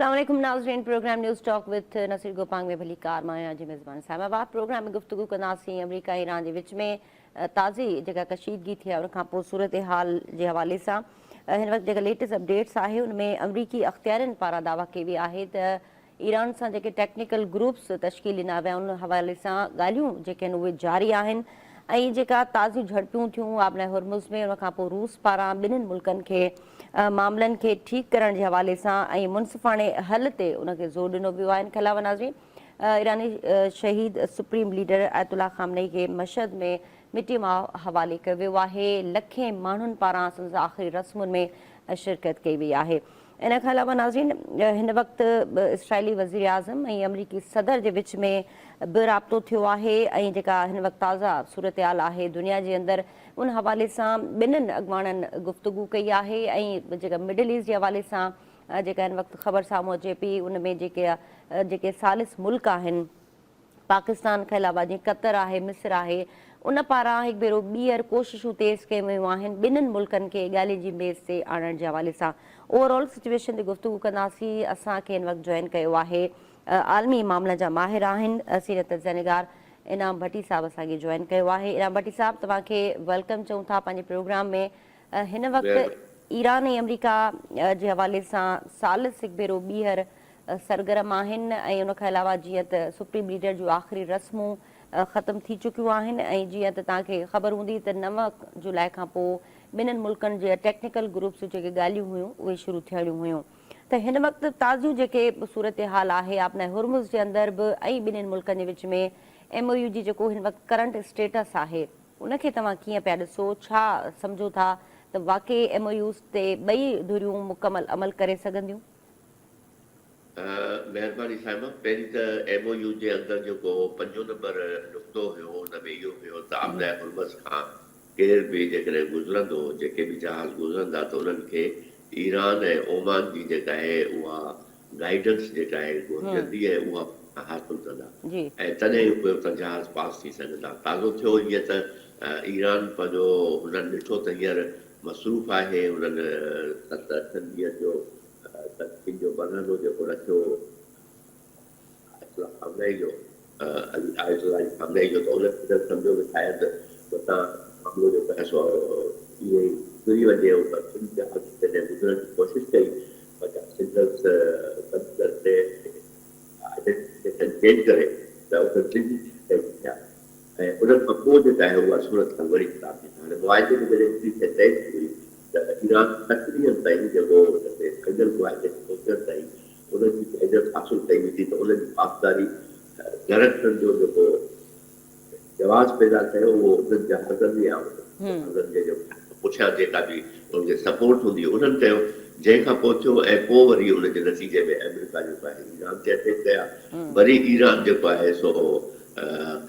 अस्सलाम वालेकुम नाज़रीन। Program news talk with Naseer Gopang में भली कार माया जी मेज़बान इस्लामाबाद प्रोग्राम में गुफ्तगू कंदासीं अमरीका ईरान के विच में ताज़ी जेका कशीदगी थी आहे उन खां पोइ सूरत हाल के हवाले से हिन वक्त जेका लेटेस्ट अपडेट्स है उनमें अमरीकी अख्तियारनि पारां दावा कई वई आहे त ईरान सां जेके टेक्निकल ग्रुप्स तश्कील ॾिना विया उन हवाले सां ॻाल्हियूं जेके आहिनि उहे जारी आहिनि ऐं जेका ताज़ियूं झड़पियूं थियूं आबना हुरमुज़ में उन खां पोइ रूस पारां ॿिन्हिनि मुल्कनि खे मामलनि खे ठीकु करण जे हवाले सां ऐं मुनसिफ़ाणे हल ते उनखे ज़ोर ॾिनो वियो आहे। इन खां अलावा नाज़रीन ईरानी शहीद सुप्रीम लीडर आयतुल्ला खामनई खे मशहद में मिटी मां हवाले कयो वियो आहे। लखें माण्हुनि पारां संदसि आख़िरी रस्मुनि में शिरकत कई वई आहे। इन खां अलावा नाज़रीन हिन वक़्तु इसराइली वज़ीर आज़म ऐं अमरीकी सदर जे विच में बि राब्तो थियो आहे ऐं जेका हिन वक़्तु ताज़ा सूरत हाल आहे दुनिया जे अंदरि उन हवाले सां ॿिन्हिनि अॻुवाणनि गुफ़्तगू कई आहे ऐं जेका मिडल ईस्ट जे हवाले सां जेका हिन वक़्तु ख़बर साम्हूं अचे पई उनमें जेके सालिस मुल्क आहिनि पाकिस्तान खां अलावा जीअं क़तर आहे मिस्र आहे उन पारां हिकु भेरो ॿीहर कोशिशूं तेज़ कयूं वियूं आहिनि ॿिन्हिनि मुल्कनि खे ॻाल्हि जी मेज़ ते आणण जे हवाले सां। ओवरऑल सिचुएशन ते गुफ़्तगू कंदासीं। असांखे हिन वक़्तु जॉइन कयो आहे आलमी मामला जा माहिर आहिनि सीनियर तज़निगार इनाम भट्टी साहब असांखे जॉइन कयो आहे। इनाम भट्टी साहब तव्हांखे वेलकम चऊं था पंहिंजे प्रोग्राम में। हिन वक़्तु ईरान ऐं अमरीका जे हवाले सां सालिस हिकु भेरो ॿीहर सरगर्म आहिनि ऐं उनखां अलावा जीअं त सुप्रीम लीडर जूं आख़िरी रस्मूं ख़तमु थी चुकियूं आहिनि ऐं जीअं त तव्हांखे ख़बर हूंदी त 9 जुलाई खां पोइ ॿिन्हिनि मुल्कनि जे टेक्निकल ग्रुप्स जेके ॻाल्हियूं हुयूं उहे शुरू थियणियूं हुयूं त हिन वक़्तु ताज़ियूं जेके सूरत हाल आहे आपना हुरमुज़ जे अंदरि बि ऐं ॿिन्हिनि मुल्कनि जे विच में MOU जी जेको हिन वक़्तु करंट स्टेटस आहे उनखे तव्हां कीअं पिया ॾिसो छा सम्झो था त वाक़ई MOUs ते ॿई धुरियूं मुकमल अमल करे सघंदियूं? महिरबानी साहिबा। पहिरीं त MOU जे अंदरि जेको 5 नंबर नुक़्तो हुयो हुन में इहो हुयो त आबना हुरमुज़ खां केर बि जेकॾहिं गुज़रंदो जेके बि जहाज़ गुज़रंदा त उन्हनि खे ईरान ऐं ओमान जी जेका आहे उहा गाइडेंस जेका आहे जल्दी आहे उहा हासिल कंदा ऐं तॾहिं उहे उतां जहाज़ पास थी सघंदा। ताज़ो थियो हीअं त ईरान पंहिंजो हुननि ॾिठो त हींअर मसरूफ़ आहे हुननि 7-8 ॾींहंनि जो तस्कीन जो बरहनो जेको रखियो आयतुल्ला खामनई जो त उन सम्झो कि शायदि हुतां मामिलो जेको आहे सो इहो ई घुरी वञे जहाज़ जॾहिं गुज़रण जी कोशिशि कई पर संदसि ते आइडेंटिफिकेशन चेंज करे त उन्हनि थिया ऐं उन खां पोइ जेका आहे उहा सूरत खां वरी ख़राब थी। हाणे मुआइदे में जॾहिं एतिरी शइ तइ थी हुई त ईरान 8 ॾींहंनि ताईं जेको फाइनल मुआइदे पहुचण ताईं उनजी इजाज़त हासिल कई वेंदी त उनजी पासदारी गरखनि जो जेको जवाज़ पैदा कयो उहो उन्हनि जहाज़नि या उन्हनि जे पुठियां जेका बि उनखे सपोर्ट हूंदी उन्हनि कयो जंहिंखां पोइ थियो ऐं पोइ वरी उनजे नतीजे में अमेरिका जेको आहे ईरान ते अटैक कया वरी ईरान जेको आहे सो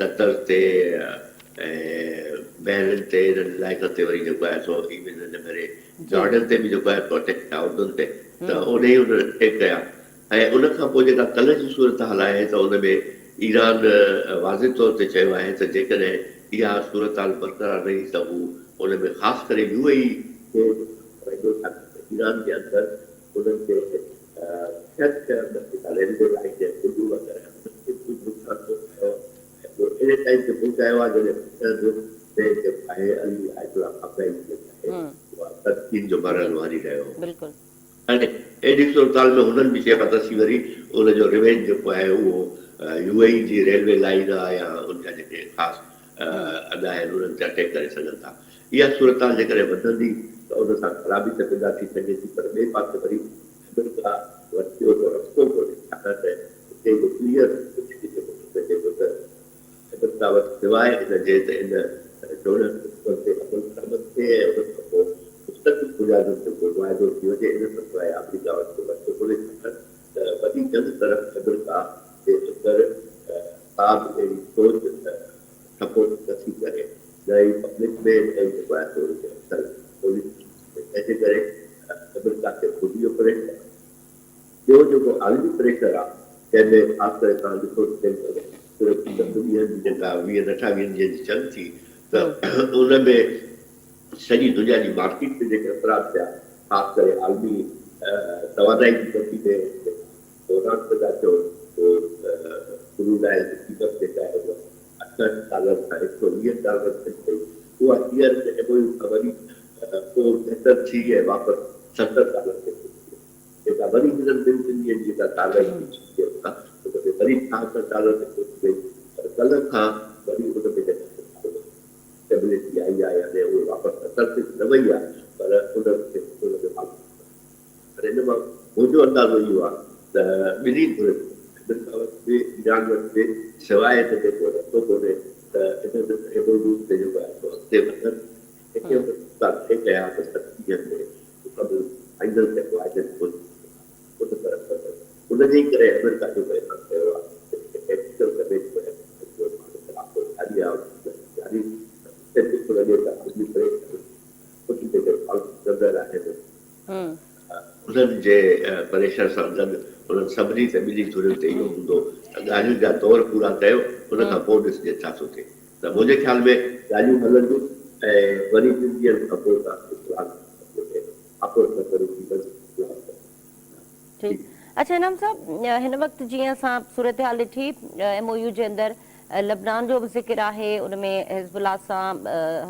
कतर ते ऐं बहरन ते इन्हनि इलाइक़नि ते वरी जेको आहे सो इवन हिन भेरे जॉर्डन ते बि जेको आहे अटैक कया उन्हनि ते त उन ई उन्हनि अटैक कया ऐं उन खां पोइ जेका कल्ह जी सूरत हाल आहे त उन में ईरान वाज़े तौर ते चयो आहे त जेकॾहिं इहा सूरत हाल बरक़रार रही त हू उन में ख़ासि करे UAE खे ईरान जे अंदरि उन्हनि खे रेलवे लाइन जे पुलूं वग़ैरह अहिड़े टाइम ते पहुचायो आहे जॾहिं जेको आहे अली आयतुल्ला खामनई उहा तस्कीन जो मरहलो हली रहियो हाणे एॾी सूरत हाल में हुननि बि चयो आहे वरी उनजो रिवेंज जेको आहे उहो UAE जी रेलवे लाइन आहे या उनजा जेके ख़ासि अदा आहिनि उन्हनि ते अटैक करे सघनि था। इहा सूरत हाल जेकॾहिं वधंदी त उन सां ख़राबी त पैदा थी सघे थी पर ॿिए पासे वरी अमेरिका वठी जो रस्तो कोन्हे छाकाणि त हिते जो क्लियर जेको त अमेरिका वटि सवाइ इनजे त इन डोनर ते अमल करामत थिए ऐं उन खां पोइ मुस्तक़िल गुज़ारण जो मुआइदो थी वञे इन खां सवाइ अमेरिका वटि रस्तो कोन्हे छाकाणि त वॾी चंद तरफ़ अमेरिका जे अंदरि का बि अहिड़ी सोच सपोर्ट नथी करे न ई पब्लिक में ऐं जेको आहे सो असर तंहिंजे करे अमेरिका खे ख़ुदि जो प्रेशर ॿियो जेको आलमी प्रेशर आहे जंहिंमें ख़ासि करे तव्हां ॾिसो सिर्फ़ु 10 ॾींहंनि जी जेका 20-28 ॾींहंनि जी जंग थी त उन में सॼी दुनिया जी मार्केट ते जेके असरात थिया ख़ासि करे आलमी तवानाई जी मंदी में दौरान पैदा थियो क्रूड ऑयल जी क़ीमत जेका आहे उहा $68 खां $120 थी पई। उहा हींअर एमओयू खां वरी पोइ बहितर थी ऐं वापसि $70 ते पहुची। जेका वरी हिननि ॿिनि ॾींहंनि जी जेका ताज़ा थी उन में वरी $68 ते पहुची वई। पर कल्ह खां वरी उन में जेका स्टेबिलिटी आई आहे, यानी उहे वापसि 70 ते न वई आहे, पर उन में पर हिन मां मुंहिंजो अंदाज़ो इहो आहे त ॿिन्ही घुरनि अमेरिका वटि बि ईरान वटि बि सवाइ हिन ते को रस्तो कोन्हे त इन एमओयू ते जेको आहे सो अॻिते वधनि। हिते तइ कया त 7 ॾींहंनि में मुकमल फाइनल जेको आहे उन तरफ़ उनजे ई करे अमेरिका जो फ़ैसिलो कयो आहे टेक्निकल कमेटी जारी आहे जारी लॻे त अॻिली कुझु जेके नज़र आहिनि उन्हनि जे प्रेशर सां गॾु उन्हनि सभिनी ते ॿिन्ही धुरियुनि ते इहो हूंदो त ॻाल्हियुनि जा दौर पूरा कयो, उन खां पोइ ॾिसजे छा थो थिए। त मुंहिंजे ख़्याल में ॻाल्हियूं हलंदियूं ऐं वरी 2 ॾींहंनि खां पोइ अच्छा इनाम साहब, हिन वक़्तु जीअं असां सूरत हाल ॾिठी एमओयू जे अंदरि लबनान जो बि ज़िक्र आहे, उनमें हिज़बुल्लाह सां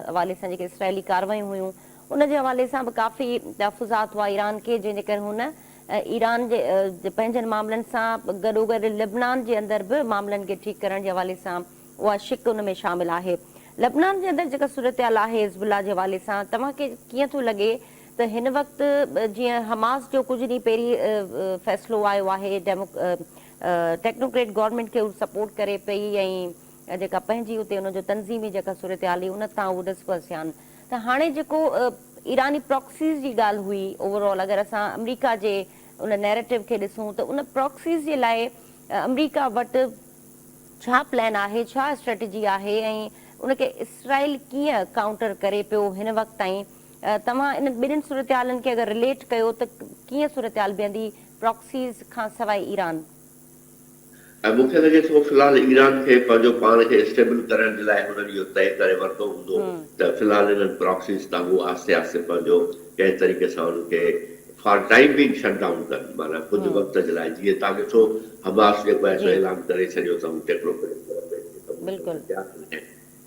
हवाले सां जेके इसराइली कार्रवायूं हुयूं उन जे हवाले सां बि काफ़ी तहफ़ुज़ात हुआ ईरान खे, जंहिंजे करे हुन ईरान जे पंहिंजनि मामलनि सां गॾोगॾु लबनान जे अंदरि बि मामलनि खे ठीकु करण जे हवाले सां उहा शिक उन में शामिल आहे। लबनान जे अंदरि जेका सूरत हाल आहे हिज़बुल्लाह जे हवाले सां तव्हांखे कीअं थो लॻे त हिन वक़्तु जीअं हमास जो कुझु ॾींहं पहिरीं फ़ैसिलो आयो आहे, टेक्नोक्रेट गवर्नमेंट खे उहा सपोर्ट करे पई ऐं जेका पंहिंजी उते उनजो तंज़ीमी जेका सूरत हाल हुई उन तां उहो ॾिसबसि थिया आहिनि, त हाणे जेको ईरानी प्रॉक्सीज़ जी ॻाल्हि हुई ओवरऑल अगरि असां अमरीका जे उन नैरेटिव खे ॾिसूं त उन प्रॉक्सीज़ जे लाइ अमरीका वटि छा प्लान आहे, छा स्ट्रेटजी आहे ऐं उनखे इसराइल कीअं काउंटर करे पियो हिन वक़्तु ताईं? तव्हां इन ॿिन्हिनि सूरत हालनि खे अगरि रिलेट कयो त कीअं सूरत हाल बीहंदी प्रॉक्सीज़ खां सवाइ ईरान? मूंखे लॻे थो फ़िलहाल ईरान खे पंहिंजो पाण खे स्टेबल करण जे लाइ हुननि इहो तइ करे वरितो हूंदो त फ़िलहाल हिननि प्रॉक्सीज़ तां उहो आहिस्ते आहिस्ते पंहिंजो कंहिं तरीक़े सां हुनखे for time being shirt down कनि, माना कुझु वक़्त जे लाइ। जीअं तव्हां ॾिसो हमास जेको आहे सो ऐलान करे छॾियो अथऊं टेक्नोक्रेट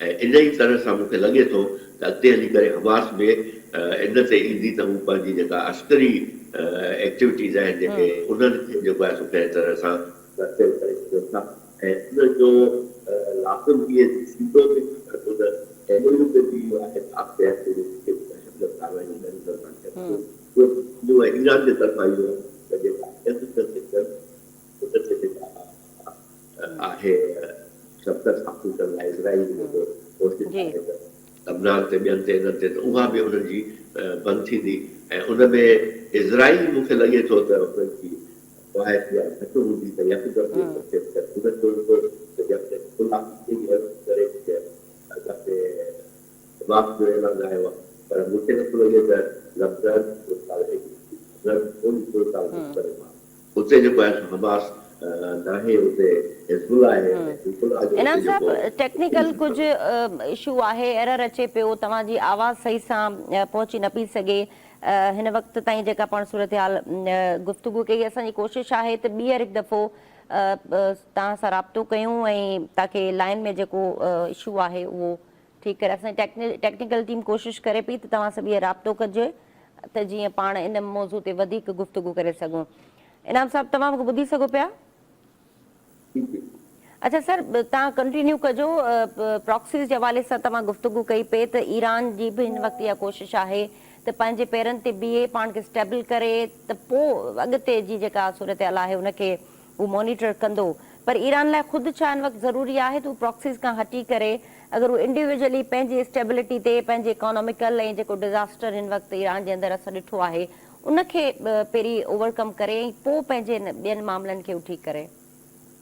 ऐं इन ई तरह सां मूंखे लॻे थो त अॻिते हली करे हमास में इन ते ईंदी त हू पंहिंजी जेका अस्करी एक्टिविटीज़ आहिनि जेके उन्हनि खे जेको आहे सो कंहिं तरह सां करे सघनि था ऐं उनजो लाज़िम इहे थींदो बि एमओयू ते बि इहो आहे ईरान जे तरफ़ां इहो आहे सख़्त हासिल करण लाइ इज़राइल जी कोशिशि आहे लबनान ते ॿियनि ते इन्हनि ते उहा बि उन्हनि जी बंदि थींदी ऐं उन में इज़राइल मूंखे लॻे थो त उन्हनि जी घटि हूंदी त पर मूंखे नथो लॻे त उते जेको आहे हमास इनाम साहब टेक्निकल कुझु इशू आहे, एरर अचे पियो, तव्हांजी आवाज़ सही सां पहुची न पई सघे हिन वक़्तु ताईं जेका पाण सूरत हाल गुफ़्तगू कई। असांजी कोशिशि आहे त ॿीहर हिकु दफ़ो तव्हां सां राब्तो कयूं ऐं ताकी लाइन में जेको इशू आहे उहो ठीकु करे। असांजी टेक्निकल टीम कोशिशि करे पई त तव्हां सां ॿीहर राब्तो कजे त जीअं पाण इन मौज़ू ते वधीक गुफ़्तगू करे सघूं। इनाम साहब तव्हां मूंखे ॿुधी सघो पिया? अच्छा सर, तव्हां कंटिन्यू कजो। प्रॉक्सीज़ जे हवाले सां तव्हां गुफ़्तगू कई पे त ईरान जी बि हिन वक़्तु इहा कोशिशि आहे त पंहिंजे पेरनि ते बीहे, पाण खे स्टेबल करे त पोइ अॻिते जी जेका सूरत हाल आहे उनखे हू मॉनिटर कंदो। पर ईरान लाइ ख़ुदि छा हिन वक़्तु ज़रूरी आहे त हू प्रॉक्सीज़ खां हटी करे अगरि हू इंडिविजुअली पंहिंजी स्टेबिलिटी ते पंहिंजे इकोनॉमिकल ऐं जेको डिज़ास्टर हिन वक़्तु ईरान जे अंदरि असां ॾिठो आहे उनखे पहिरीं ओवरकम करे ऐं पोइ पंहिंजे ॿियनि मामलनि खे ठीकु करे?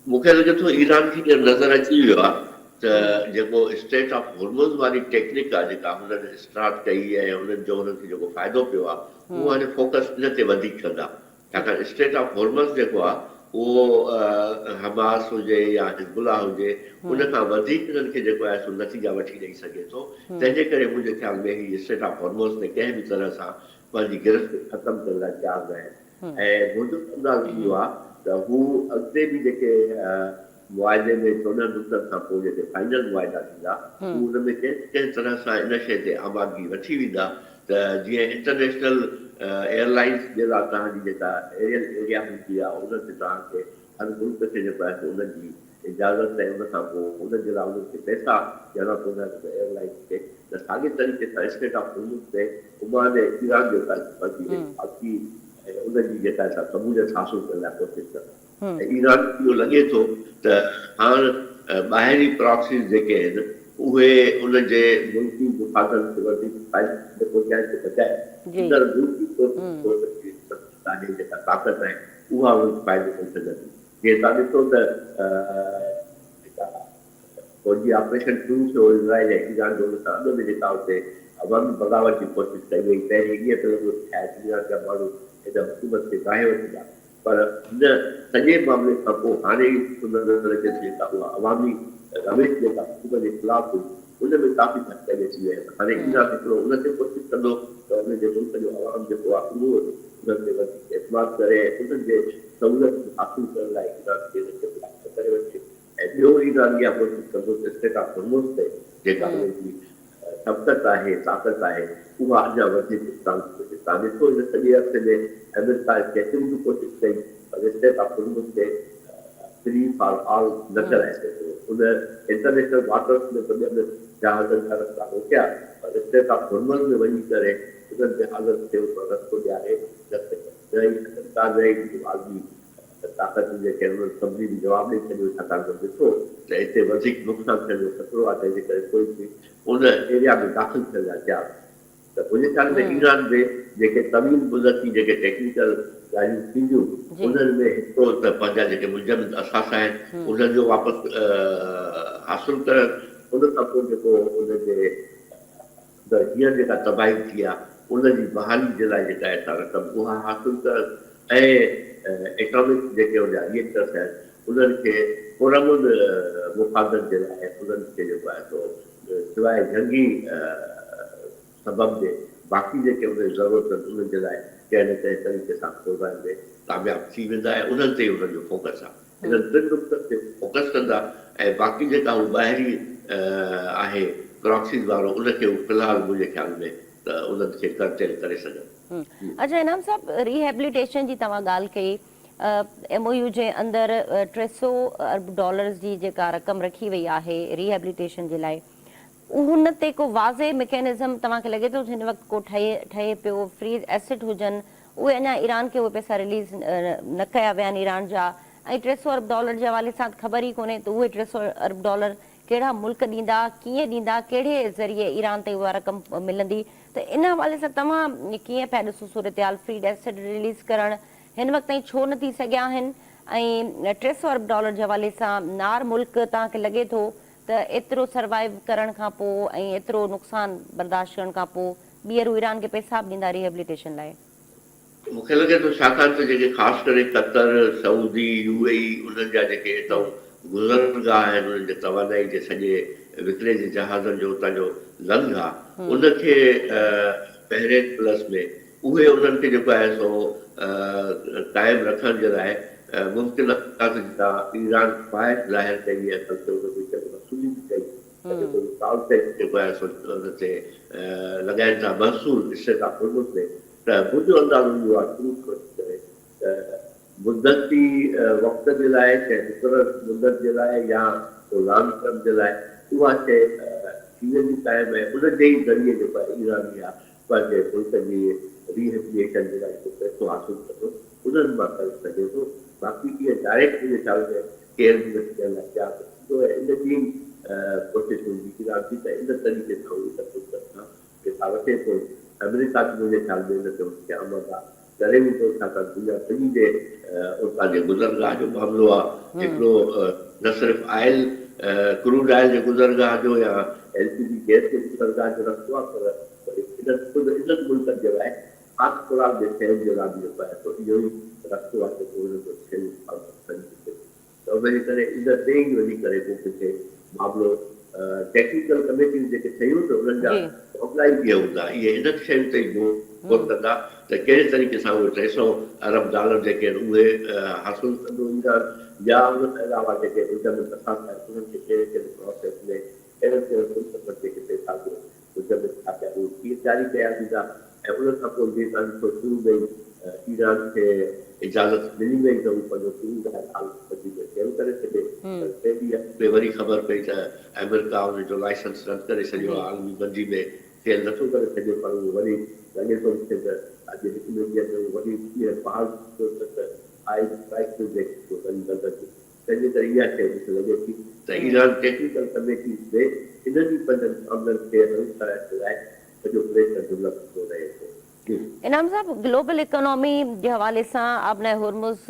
मूंखे लॻे थो ईरान खे नज़र अची वियो आहे त जेको स्टेट ऑफ हॉर्मुज़ वारी टेक्निक आहे जेका हुननि स्टार्ट कई ऐं हुननि जो हुननि खे जेको फ़ाइदो पियो आहे उहो हाणे फोकस इन ते वधीक कंदा, छाकाणि स्टेट ऑफ हॉर्मुज़ जेको आहे उहो हमास हुजे या हिज़बुल्लाह हुजे उन खां वधीक हिननि खे जेको आहे सो नतीजा वठी ॾेई सघे थो। तंहिंजे करे मुंहिंजे ख़्याल में हीउ स्टेट ऑफ हॉर्मुज़ ते कंहिं बि तरह सां पंहिंजी गिरफ़्त ख़तमु करण लाइ तयारु न आहिनि ऐं मुंहिंजो अंदाज़ इहो आहे त हू अॻिते बि जेके मुआइदे में 14 नुक़्तनि खां पोइ जेके फाइनल मुआइदा थींदा हू हुन में कंहिं तरह सां इन शइ ते आबादगी वठी वेंदा त जीअं इंटरनेशनल एयरलाइंस जे लाइ तव्हांजी जेका एरियल एरिया हूंदी आहे उन ते तव्हांखे हर मुल्क खे जेको आहे उनजी इजाज़त ऐं उन खां पोइ उनजे लाइ उन्हनि खे पैसा ॾियणा पवंदा आहिनि एयरलाइंस खे त साॻे तरीक़े सां स्टेट ऑफ हुर्मुज़ ते ओमान ऐं ईरान जो बाक़ी उनजी जेका असां क़बूलियत हासिल करण लाइ कोशिशि कंदा ऐं ईरान इहो लॻे थो त हाणे ॿाहिरीं प्रॉक्सीस जेके आहिनि उहे उनजे मुल्की मुफ़ादनि खे वधीक फ़ाइदो पहुचाइण खे बजाए ईंदड़ मुल्की जेका ताक़त आहे उहा फ़ाइदो करे सघंदी जीअं तव्हां ॾिसो त जेका फौजी ऑपरेशन शुरू थियो इज़राइल ऐं ईरान जो उन सां अॻु में जेका हुते अवामी बग़ावत जी कोशिशि कई वई पहिरीं ईअं पियो ठाहे ईरान जा माण्हू हिन हुकूमत खे गाहे वठंदा पर हिन सॼे मामले खां पोइ हाणे ई जेका उहा अवामी रवेश जेका हुकूमत जे ख़िलाफ़ हुई उन में काफ़ी घटिताई अची वई हाणे ईरान हिकिड़ो उन ते कोशिशि कंदो त उनजे मुल्क जो अवाम जेको आहे उहो उन्हनि ते वधीक एतमाद करे उन्हनि जे सहूलियत हासिल करण लाइ ईरान खे करे वठे ऐं ॿियो ईरान इहा कोशिशि कंदो त स्टेट ऑफ हुर्मुज़ ते जेका उनजी शफ़क़त आहे ताक़त आहे उहा अञा वधीक तव्हां ॾिसो हिन सॼे अर्से में अमेरिका केतिरी बि कोशिशि कई पर स्टेट ऑफ हुर्मुज़ ते फ्री फॉर ऑल न कराए सघियो उन इंटरनेशनल वाटर्स में ॿियनि जहाज़नि जा रस्ता रोकिया पर स्टेट ऑफ हुर्मुज़ में वञी करे उन्हनि जे हालत खे रस्तो ॾियारे आदमी ताक़त जेके उन्हनि सभिनी बि जवाबु ॾेई छॾियो छाकाणि त ॾिठो त हिते वधीक नुक़सानु थियण जो ख़तरो आहे तंहिंजे करे कोई बि उन एरिया में दाख़िल थियण लाइ तयारु त मुंहिंजे ख़्याल में ईरान में जेके तमीम मुदती जेके टेक्निकल ॻाल्हियूं थींदियूं उन्हनि में हिकिड़ो त पंहिंजा जेके मुंजमद असास आहिनि उन्हनि जो वापसि हासिलु करणु उन खां पोइ जेको उनजे हींअर जेका तबाही थी आहे उनजी बहाली जे लाइ जेका आहे असां रक़म उहा हासिलु करणु ऐं इकोनॉमिक जेके हुनजा रिएक्टर्स आहिनि उन्हनि खे पुरमुन मुफ़ादनि जे लाइ उन्हनि खे जेको आहे सो सवाइ जंगी सबब जे बाक़ी जेके उनजी ज़रूरत आहिनि उन्हनि जे लाइ कंहिं न कंहिं तरीक़े सां प्रोग्राम में कामयाबु थी वेंदा ऐं उन्हनि ते उन्हनि जो फोकस आहे इन्हनि टिनि नुक़्तनि ते फोकस कंदा ऐं बाक़ी जेका हू ॿाहिरीं आहे प्रॉक्सीस वारो उनखे फ़िलहाल मुंहिंजे ख़्याल में त उन्हनि खे कर्टेल करे सघनि अच्छा इनाम साहब रिहेबिलिटेशन जी तव्हां ॻाल्हि कई MOU जे अंदरि $300 अरब जी जेका रक़म रखी वई आहे रिहेबिलिटेशन जे लाइ हुन ते को वाज़े मैकेनिज़म तव्हांखे लॻे थो हिन वक़्तु को ठहे पियो फ्रीज़ एसेट हुजनि उहे अञा ईरान खे उहे पैसा रिलीज़ न कया विया आहिनि ईरान जा ऐं $300 अरब जे हवाले सां ख़बर ई कोन्हे त उहे $300 अरब कहिड़ा मुल्क ॾींदा कीअं ॾींदा कहिड़े ज़रिए ईरान ते उहा रक़म मिलंदी त इन हवाले सां तव्हां कीअं पिया ॾिसो सूरत फ्री एसेट रिलीज़ करणु हिन वक़्त ताईं छो न थी सघिया आहिनि ऐं $300 अरब जे हवाले सां नार मुल्क तव्हांखे लॻे थो त एतिरो सर्वाइव करण खां पोइ ऐं एतिरो नुक़सानु बर्दाश्त करण खां पोइ ॿीहर ईरान खे पैसा बि ॾींदा रिहेबिलिटेशन लाइ मूंखे लॻे थो छाकाणि त जेके ख़ासि करे कतर सऊदी UAE उन्हनि जा जेके गुज़रगाह आहिनि उन्हनि जे तवानाई जे सॼे विकिरे जे जहाज़नि जो उतां जो लंघ आहे उनखे पहिरें प्लस में उहे उन्हनि खे जेको आहे सो क़ाइमु रखण जे लाइ मुमकिन ईरान ख़्वाहिश ज़ाहिर कई वसूली बि कई जेको आहे सो हुन ते लॻाइनि था महसूल स्टेट ऑफ हुर्मुज़ में त मुंहिंजो अंदाज़ो इहो आहे शुरू खां करे त मुदती वक़्त जे लाइ चाहे मुक़ररु मुदत जे लाइ या लॉन्ग टर्म जे लाइ उहा शइ थी वेंदी क़ाइमु आहे उनजे ई ज़रिए जेको आहे ईरानी आहे पंहिंजे मुल्क जी रिहेबिलिटेशन जे लाइ पैसो हासिलु कंदो उन्हनि मां करे सघे थो बाक़ी इहे डायरेक्ट मुंहिंजे ख़्याल में केरु बि थियण लाइ तयारु थींदो ऐं इनजी कोशिशि हूंदी ईरान जी त इन तरीक़े सां उहे सां पैसा वठे थो अमेरिका बि मुंहिंजे ख़्याल में इन ते उनखे अमल आहे करे बि थो छाकाणि दुनिया सॼी जे उतां जे गुज़रगाह जो मामिलो आहे हिकिड़ो न सिर्फ़ु आयल क्रूड आयल जे गुज़रगाह जो या LPG गैस जे गुज़रगाह जो रस्तो आहे पर इन्हनि मुल्कनि जे लाइ ख़ासि खुराक जे शयुनि जे लाइ बि जेको आहे इहो ई रस्तो आहे जेको उन्हनि जो त उनजे करे इन ते ई वञी करे पोइ किथे मामिलो टेक्निकल कमेटियूं जेके शयूं त उन्हनि जा ऑफलाइन कीअं हूंदा इहे इन शयुनि ते कोन कंदा त कहिड़े तरीक़े सां उहे 300 अरब डॉलर जेके आहिनि उहे हासिलु कंदो ईरान या उन खां अलावा जेके विच में कथा उन्हनि खे कहिड़े कहिड़े प्रोसेस में कहिड़े कहिड़े जेके पैसा विच में छा कया उहे कीअं जारी कया वेंदा ऐं उन खां पोइ जीअं तव्हां ॾिसो शुरू में ईरान खे इजाज़त मिली वई त हू पंहिंजो शुरू हाल शेयर करे छॾे टे ॾींहं वरी ख़बर पई त अमेरिका हुनजो लाइसेंस रद्द करे छॾियो आहे आलमी मंडी में सेल नथो करे सघे पर उहो वरी लॻे थो मूंखे त अॼु हिकु ॿिए ॾींहं में वरी कीअं बहाल थियो त आई प्राइसिस जेको वरी बंदि थी तंहिंजे करे इहा शइ मूंखे लॻे थी त ईरान टेक्निकल कमेटीज़ में इन्हनि पंहिंजनि मामलनि खे हल कराइण लाइ सॼो प्रेशर डेवलप थो रहे थो। इनाम साहब, ग्लोबल इकोनॉमी जे हवाले सां आबने हुर्मुज़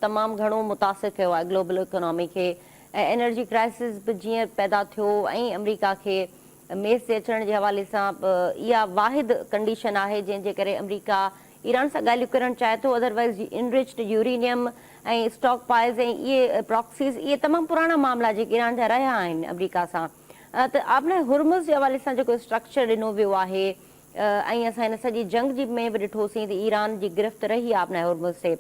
तमामु घणो मुतासिर कयो आहे ग्लोबल इकोनॉमी खे ऐं एनर्जी क्राइसिस बि जीअं पैदा थियो ऐं अमरीका खे मेज़ ते अचण जे हवाले सां इहा वाहिद कंडीशन आहे जंहिंजे करे अमरीका ईरान सां ॻाल्हियूं करणु चाहे थो। अदरवाइज़ इनरिच्ड यूरेनियम ऐं स्टॉक पाइज़ ऐं इहे प्रॉक्सीज़ इहे तमामु पुराणा मामला जेके ईरान जा रहिया आहिनि अमरीका सां त आबने हुर्मुज़ जे हवाले सां जेको स्ट्रक्चर ॾिनो वियो आहे ऐं असां हिन सॼी जंग जी में बि ॾिठोसीं त ईरान जी गिरफ़्त रही आहे आबने हुर्मुज़ ते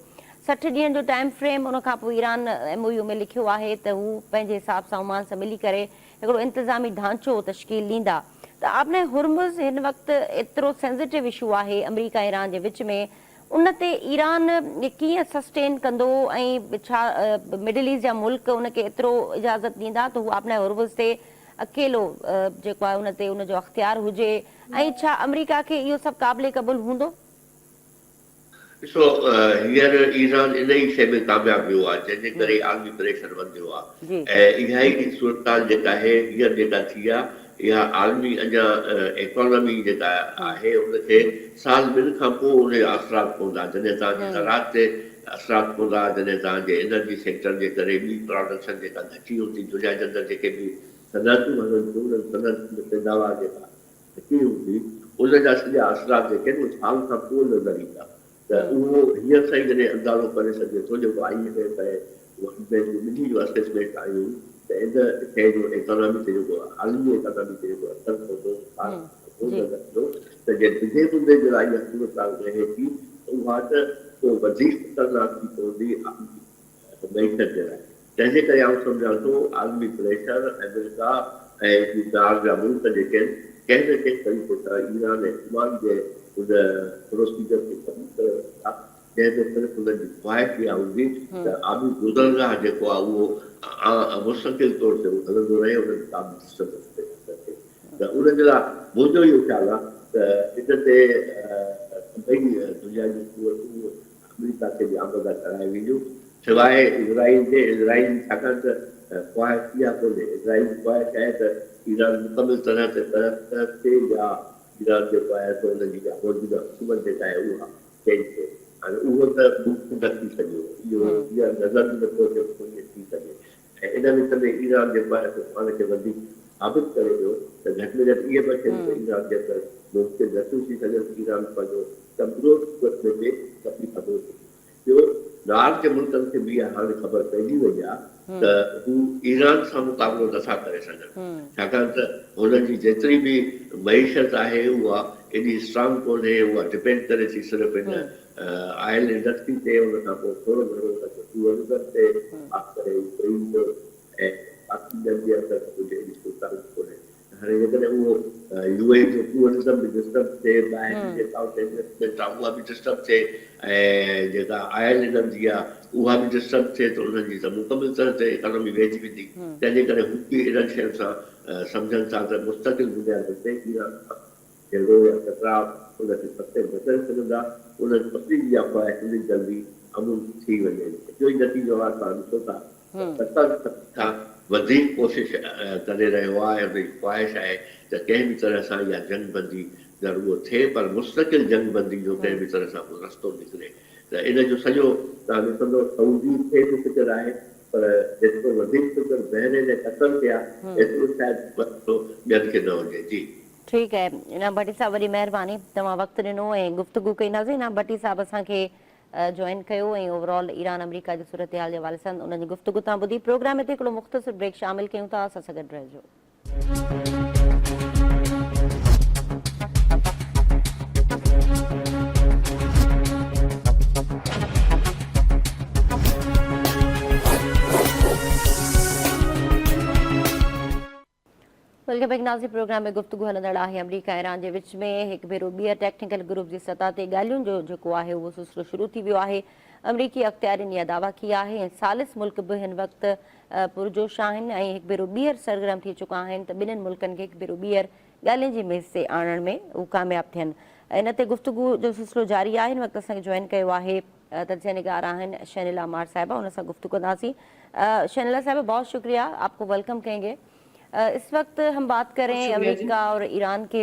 60 ॾींहंनि जो टाइम फ्रेम उन खां पोइ ईरान MOU में लिखियो आहे त हू पंहिंजे हिसाब सां ओमान सां मिली करे हिकिड़ो इंतिज़ामी ढांचो तश्कील ॾींदा त आबने हुर्मुज़ हिन वक़्तु एतिरो सेंसिटिव इशू आहे अमरीका ईरान जे विच में उन ते ईरान कीअं सस्टेन कंदो ऐं छा मिडल ईस्ट जा मुल्क उनखे एतिरो इजाज़त ॾींदा त हू आबने हुर्मुज़ ते अकेलो जेको आहे उन ते उनजो अख़्तियार हुजे ऐं छा अमरीका खे इहो सभु क़ाबिले क़बूल हूंदो? ॾिसो हींअर ईरान इन ई शइ में कामयाबु वियो आहे जंहिंजे करे आलमी प्रेशर वधियो आहे ऐं इहा ई सूरत जेका आहे हींअर जेका थी आहे इहा आलमी अञा इकोनॉमी जेका आहे उनखे साल ॿिनि खां पोइ उनजा असरात पवंदा जॾहिं तव्हांजी ज़रात ते असरात पवंदा जॾहिं तव्हांजे एनर्जी सेक्टर जे करे ॿी प्रोडक्शन जेका घटी हूंदी दुनिया जे अंदरि जेके बि सनअतूं हलनि थियूं उन्हनि सनअत में पैदावार जेका घटी हूंदी उनजा सॼा असरात जेके आहिनि उहे साल खां पोइ नज़र ईंदा त उहो हींअर सां ई जॾहिं अंदाज़ो करे सघे थो जेको IMF जो असेसमेंट आयूं त इन शइ जो इकोनॉमी ते जेको आलमी इकोनॉमी ते जेको असरु पवंदो त जे ॿिए मुदे जे लाइ इहा सूरत रहे थी उहा त को वधीक ख़तरनाक थी पवंदी मईशत जे लाइ तंहिंजे करे आउं सम्झां थो आलमी प्रेशर अमेरिका ऐं ॿाहिरि जा मुल्क जेके आहिनि कंहिं न कंहिं तरीक़े सां ईरान ऐं ओमान जे उन प्रोसीजर खे ख़तमु करे वठंदा जंहिंमें सिर्फ़ु हुनजी ख़्वाहिश इहा हूंदी त आबी गुज़रगाह जेको आहे उहो मुस्तक़िल तौर ते हलंदो रहे उनजी का बि डिस्टर्बेंस त उनजे लाइ मुंहिंजो इहो ख़्यालु आहे त इन ते ॿई दुनिया जी कुवतूं अमरीका खे बि आमदा कराए वेंदियूं सवाइ इज़राइल जे छाकाणि त ख़्वाहिश इहा कोन्हे इज़राइल जी ख़्वाहिश आहे त ईरान मुकमिल तरह ते तरफ़ थिए या ईरान जेको आहे सो हुनजी मौजूदा हुकूमत जेका आहे उहा चेंज थिए हाणे उहो त मुमकिन न थी सघियो इहो इहा नज़र बि नथो अचे कोन्हे थी सघे ऐं इन विच में ईरान जेको आहे सो पाण खे वधीक साबित करे पियो त घटि में घटि इहे ॿ शयूं त ईरान जे अंदरि मुमकिन नथियूं थी सघनि ईरान पंहिंजो कमज़ोर में तकलीफ़ थो थिए ॿियो नार जे मुल्कनि खे बि हाणे ख़बर पइजी वई आहे त हू ईरान सां मुक़ाबिलो नथा करे सघनि छाकाणि त हुनजी जेतिरी बि मईशत आहे उहा एॾी स्ट्रांग कोन्हे उहा डिपेंड करे थी सिर्फ़ु इन ऑयल इंडस्ट्री ते उन खां पोइ थोरो घणो टूरिज़म ते ख़ासि करे ऐं बाक़ी जे अंदरि कुझु एॾी सुविधाऊं कोन्हे हाणे जेकॾहिं उहो UAE जो टूरिज़म बि डिस्टर्ब थिए ॿाहिरि जेका उते इन्वेस्टमेंट आहे उहा बि डिस्टर्ब थिए ऐं जेका ऑयल एनर्जी आहे उहा बि डिस्टर्ब थिए त उन्हनि जी त मुकमिल तरह ते इकोनॉमी वेझी वेंदी तंहिंजे करे हू बि इन्हनि शयुनि सां सम्झनि था त मुस्तक़िल बुनियाद ते ईरान जहिड़ो या ख़तरा उनखे पते न करे सघंदा उन्हनि पती जी ख़्वाहिश एॾी जल्दी अमूल थी वञे जो ई नतीजो आहे तव्हां ॾिसो था सतरि खां वधीक कोशिश करे रहियो आहे हुनजी ख़्वाहिश आहे त कंहिं बि तरह सां इहा जंग बंदी ज़रूरु थिए पर मुस्तक़िल जंग बंदी जो कंहिं बि तरह सां को रस्तो निकिरे त इन जो सॼो तव्हां ॾिसंदो सऊदी खे बि फिकर आहे पर जेतिरो वधीक फिकर बहरीन ऐं कतर खे आहे एतिरो शायदि ॿियनि खे न हुजे जी ठीकु आहे इनाम भट्टी साहब वॾी महिरबानी तव्हां वक़्तु ॾिनो ऐं गुफ़्तगू कई नाज़ इनाम भट्टी साहब असांखे जॉइन कयो ऐं ओवरऑल ईरान अमरीका जी सूरत हाल जे हवाले सां उन्हनि जी गुफ़्तगू तव्हां ॿुधी प्रोग्राम हिते हिकिड़ो मुख़्तसिर ब्रेक शामिल कयूं था असां सां गॾु रहिजो वेलकम बैक नाज़रीन। प्रोग्राम में गुफ्तगू हलंदड़ आहे अमरीका ईरान जे विच में हिकु भेरो ॿीहर टेक्निकल ग्रुप जी सतह ते ॻाल्हियुनि जो जेको आहे उहो सिलसिलो शुरू थी वियो आहे। अमरीकी अख़्तियारियुनि इहा दावा कई आहे ऐं सालिस मुल्क बि हिन वक़्तु पुरजोश आहिनि ऐं हिकु भेरो ॿीहर सरगर्म थी चुका आहिनि त ॿिन्हिनि मुल्कनि खे हिकु भेरो ॿीहर ॻाल्हियुनि जी मेज़ ते आणण में उहे कामयाबु थियनि। इन ते गुफ्तगू जो सिलसिलो जारी आहे। हिन वक़्तु असांखे जॉइन कयो आहे तजिया निगार आहिनि शनिला मार साहिबा, हुन सां गुफ्तगू कंदासीं। शनिला साहिबा, बहुत शुक्रिया, आपको वेलकम कहेंगे। इस वक्त हम बात करें अमेरिका और ईरान के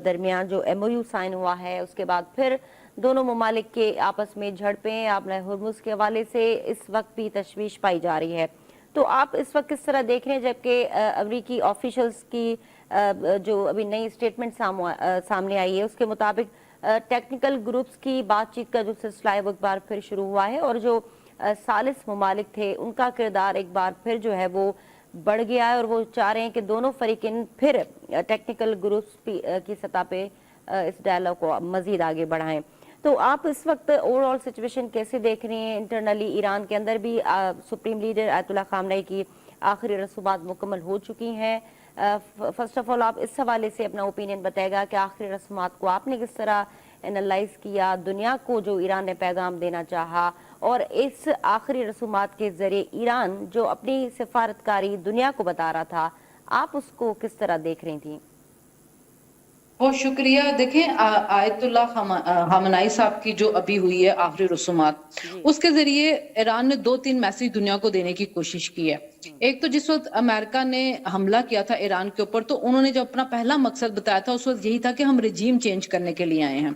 दरमियान जो MOU साइन हुआ है, उसके बाद फिर दोनों ममालिक के आपस में झड़पें आपने हुर्मुज़ के हवाले से इस वक्त भी तशवीश पाई जा रही है। तो आप इस वक्त किस तरह देख रहे हैं, जबकि अमरीकी ऑफिशल्स की जो अभी नई स्टेटमेंट सामने आई है उसके मुताबिक टेक्निकल ग्रुप्स की बातचीत का जो सिलसिला है वो एक बार फिर शुरू हुआ है और जो सालिस ममालिक थे उनका किरदार एक बार फिर जो है वो बढ़ गया है और वो चाह रहे हैं कि दोनों फरीकिन फिर टेक्निकल ग्रुप्स की सतह पे इस डायलॉग को मजीद आगे बढ़ाएं। तो आप इस वक्त ओवरऑल सिचुएशन कैसे देख रहे हैं? इंटरनली ईरान के अंदर भी सुप्रीम लीडर आयतुल्लाह खामनेई की आखिरी रसूमात मुकम्मल हो चुकी हैं। फर्स्ट ऑफ ऑल आप इस हवाले से अपना ओपिनियन बताएगा कि आखिरी रसूमात को आपने किस तरह एनालाइज किया, दुनिया को जो ईरान ने पैगाम देना चाहा, और इस आखिरी रसूमात के जरिए ईरान जो अपनी सिफारतकारी दुनिया को बता रहा था, आप उसको किस तरह देख रही थी? बहुत शुक्रिया। देखें, आयतुल्लाह खामनेई साहब की जो अभी हुई है आखिरी रसूमात, उसके जरिए ईरान ने 2-3 मैसेज दुनिया को देने की कोशिश की है। एक तो जिस वक्त अमेरिका ने हमला किया था ईरान के ऊपर, तो उन्होंने जो अपना पहला मकसद बताया था उस वक्त यही था कि हम रिजीम चेंज करने के लिए आए हैं।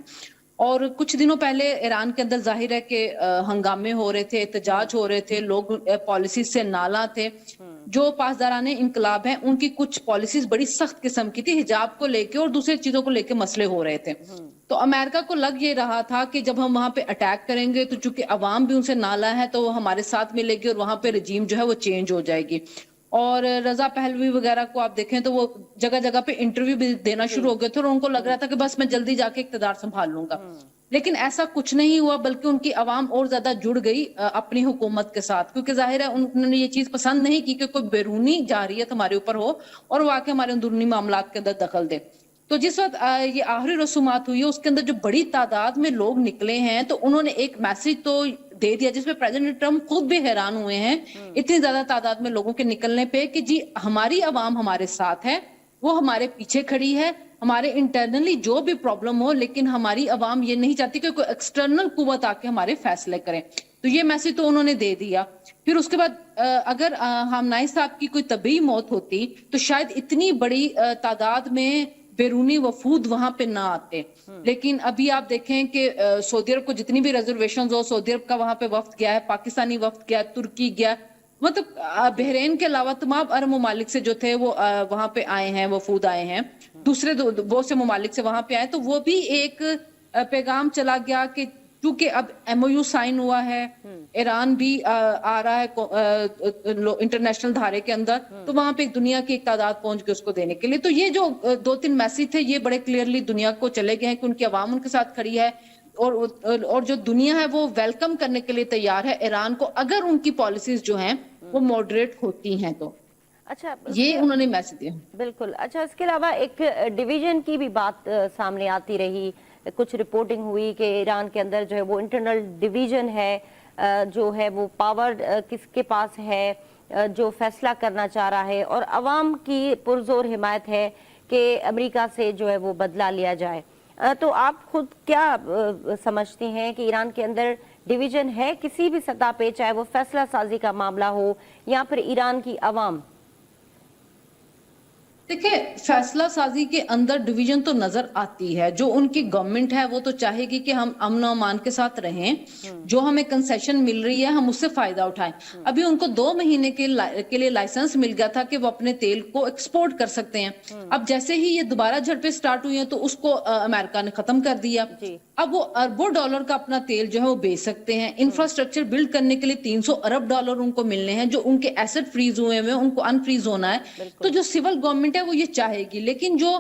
और कुछ दिनों पहले ईरान के अंदर जाहिर है कि हंगामे हो रहे थे, एहतजाज हो रहे थे, लोग पॉलिसीज से नाला थे। जो पासदाराने इनकलाब हैं उनकी कुछ पॉलिसीज बड़ी सख्त किस्म की थी, हिजाब को लेके और दूसरी चीजों को लेके मसले हो रहे थे। तो अमेरिका को लग ये रहा था कि जब हम वहां पे अटैक करेंगे तो चूंकि अवाम भी उनसे नाला है तो वो हमारे साथ मिलेगी और वहां पे रजीम जो है वो चेंज हो जाएगी। और रजा पहलवी वगैरह को आप देखें तो वो जगह जगह पे इंटरव्यू भी देना शुरू हो गए थे और उनको लग रहा था कि बस मैं जल्दी जाके इक़्तिदार संभाल लूंगा। लेकिन ऐसा कुछ नहीं हुआ, बल्कि उनकी आवाम और ज्यादा जुड़ गई अपनी हुकूमत के साथ, क्योंकि जाहिर है उन्होंने ये चीज पसंद नहीं की कि कोई बैरूनी जारियत हमारे ऊपर हो और वो आके हमारे अंदरूनी मामलात के अंदर दखल दे। तो जिस वक्त ये आखिरी रसूमात हुई है उसके अंदर जो बड़ी तादाद में लोग निकले हैं, तो उन्होंने एक मैसेज तो दे दिया जिसमें प्रेसिडेंट ट्रम्प खुद भी हैरान हुए हैं इतनी ज्यादा तादाद में लोगों के निकलने पे कि जी हमारी आवाम हमारे साथ है, वो हमारे पीछे खड़ी है, हमारे इंटरनली जो भी प्रॉब्लम हो, लेकिन हमारी आवाम ये नहीं चाहती कि कोई एक्सटर्नल कुव्वत आके हमारे फैसले करे। तो ये मैसेज तो उन्होंने दे दिया। फिर उसके बाद अगर खामनेई साहब की कोई तबी मौत होती तो शायद इतनी बड़ी तादाद में बैरूनी वफूद वहां पे ना आते। लेकिन अभी आप देखें कि सऊदी अरब को जितनी भी रिजर्वेशन हो, सऊदी अरब का वहां पे वफ्द गया है, पाकिस्तानी वफ्द गया, तुर्की गया, मतलब बहरीन के अलावा तमाम अरब ममालिक से जो थे वो वहां पे आए हैं, वफूद आए हैं, दूसरे बहुत से ममालिक से वहां पे आए। तो वो भी एक पैगाम चला गया कि क्योंकि अब MOU साइन हुआ है, ईरान भी आ रहा है इंटरनेशनल धारे के अंदर, तो वहां पे दुनिया की एक तादाद पहुंच गई उसको देने के लिए। तो ये जो 2-3 मैसेज थे ये बड़े क्लियरली दुनिया को चले गए हैं कि उनकी आवाम उनके साथ खड़ी है और जो दुनिया है वो वेलकम करने के लिए तैयार है ईरान को, अगर उनकी पॉलिसीज जो हैं वो मॉडरेट होती हैं तो। अच्छा, ये उन्होंने मैसेज दिया। बिल्कुल। अच्छा, इसके अलावा एक डिवीजन की भी बात सामने आती रही, कुछ रिपोर्टिंग हुई कि ईरान के अंदर जो है वो इंटरनल डिवीजन है, जो है वो पावर किसके पास है जो फैसला करना चाह रहा है, और अवाम की पुरजोर हिमायत है कि अमेरिका से जो है वो बदला लिया जाए। तो आप खुद क्या समझती हैं कि ईरान के अंदर डिवीजन है किसी भी सतह पे, चाहे वो फैसला साजी का मामला हो या फिर ईरान की अवाम? देखिए, फैसला साजी के अंदर डिवीजन तो नजर आती है। जो उनकी गवर्नमेंट है वो तो चाहेगी कि हम अमन और अमान के साथ रहें, जो हमें कंसेशन मिल रही है हम उससे फायदा उठाएं। अभी उनको 2 महीने के लिए लाइसेंस मिल गया था कि वो अपने तेल को एक्सपोर्ट कर सकते हैं। अब जैसे ही ये दोबारा झड़पें स्टार्ट हुई हैं तो उसको अमेरिका ने खत्म कर दिया। अब वो अरबों डॉलर का अपना तेल जो है वो बेच सकते हैं। इंफ्रास्ट्रक्चर बिल्ड करने के लिए 300 अरब डॉलर उनको मिलने हैं, जो उनके एसेट फ्रीज हुए हैं उनको अनफ्रीज होना है। तो जो सिविल गवर्नमेंट है वो ये चाहेगी, लेकिन जो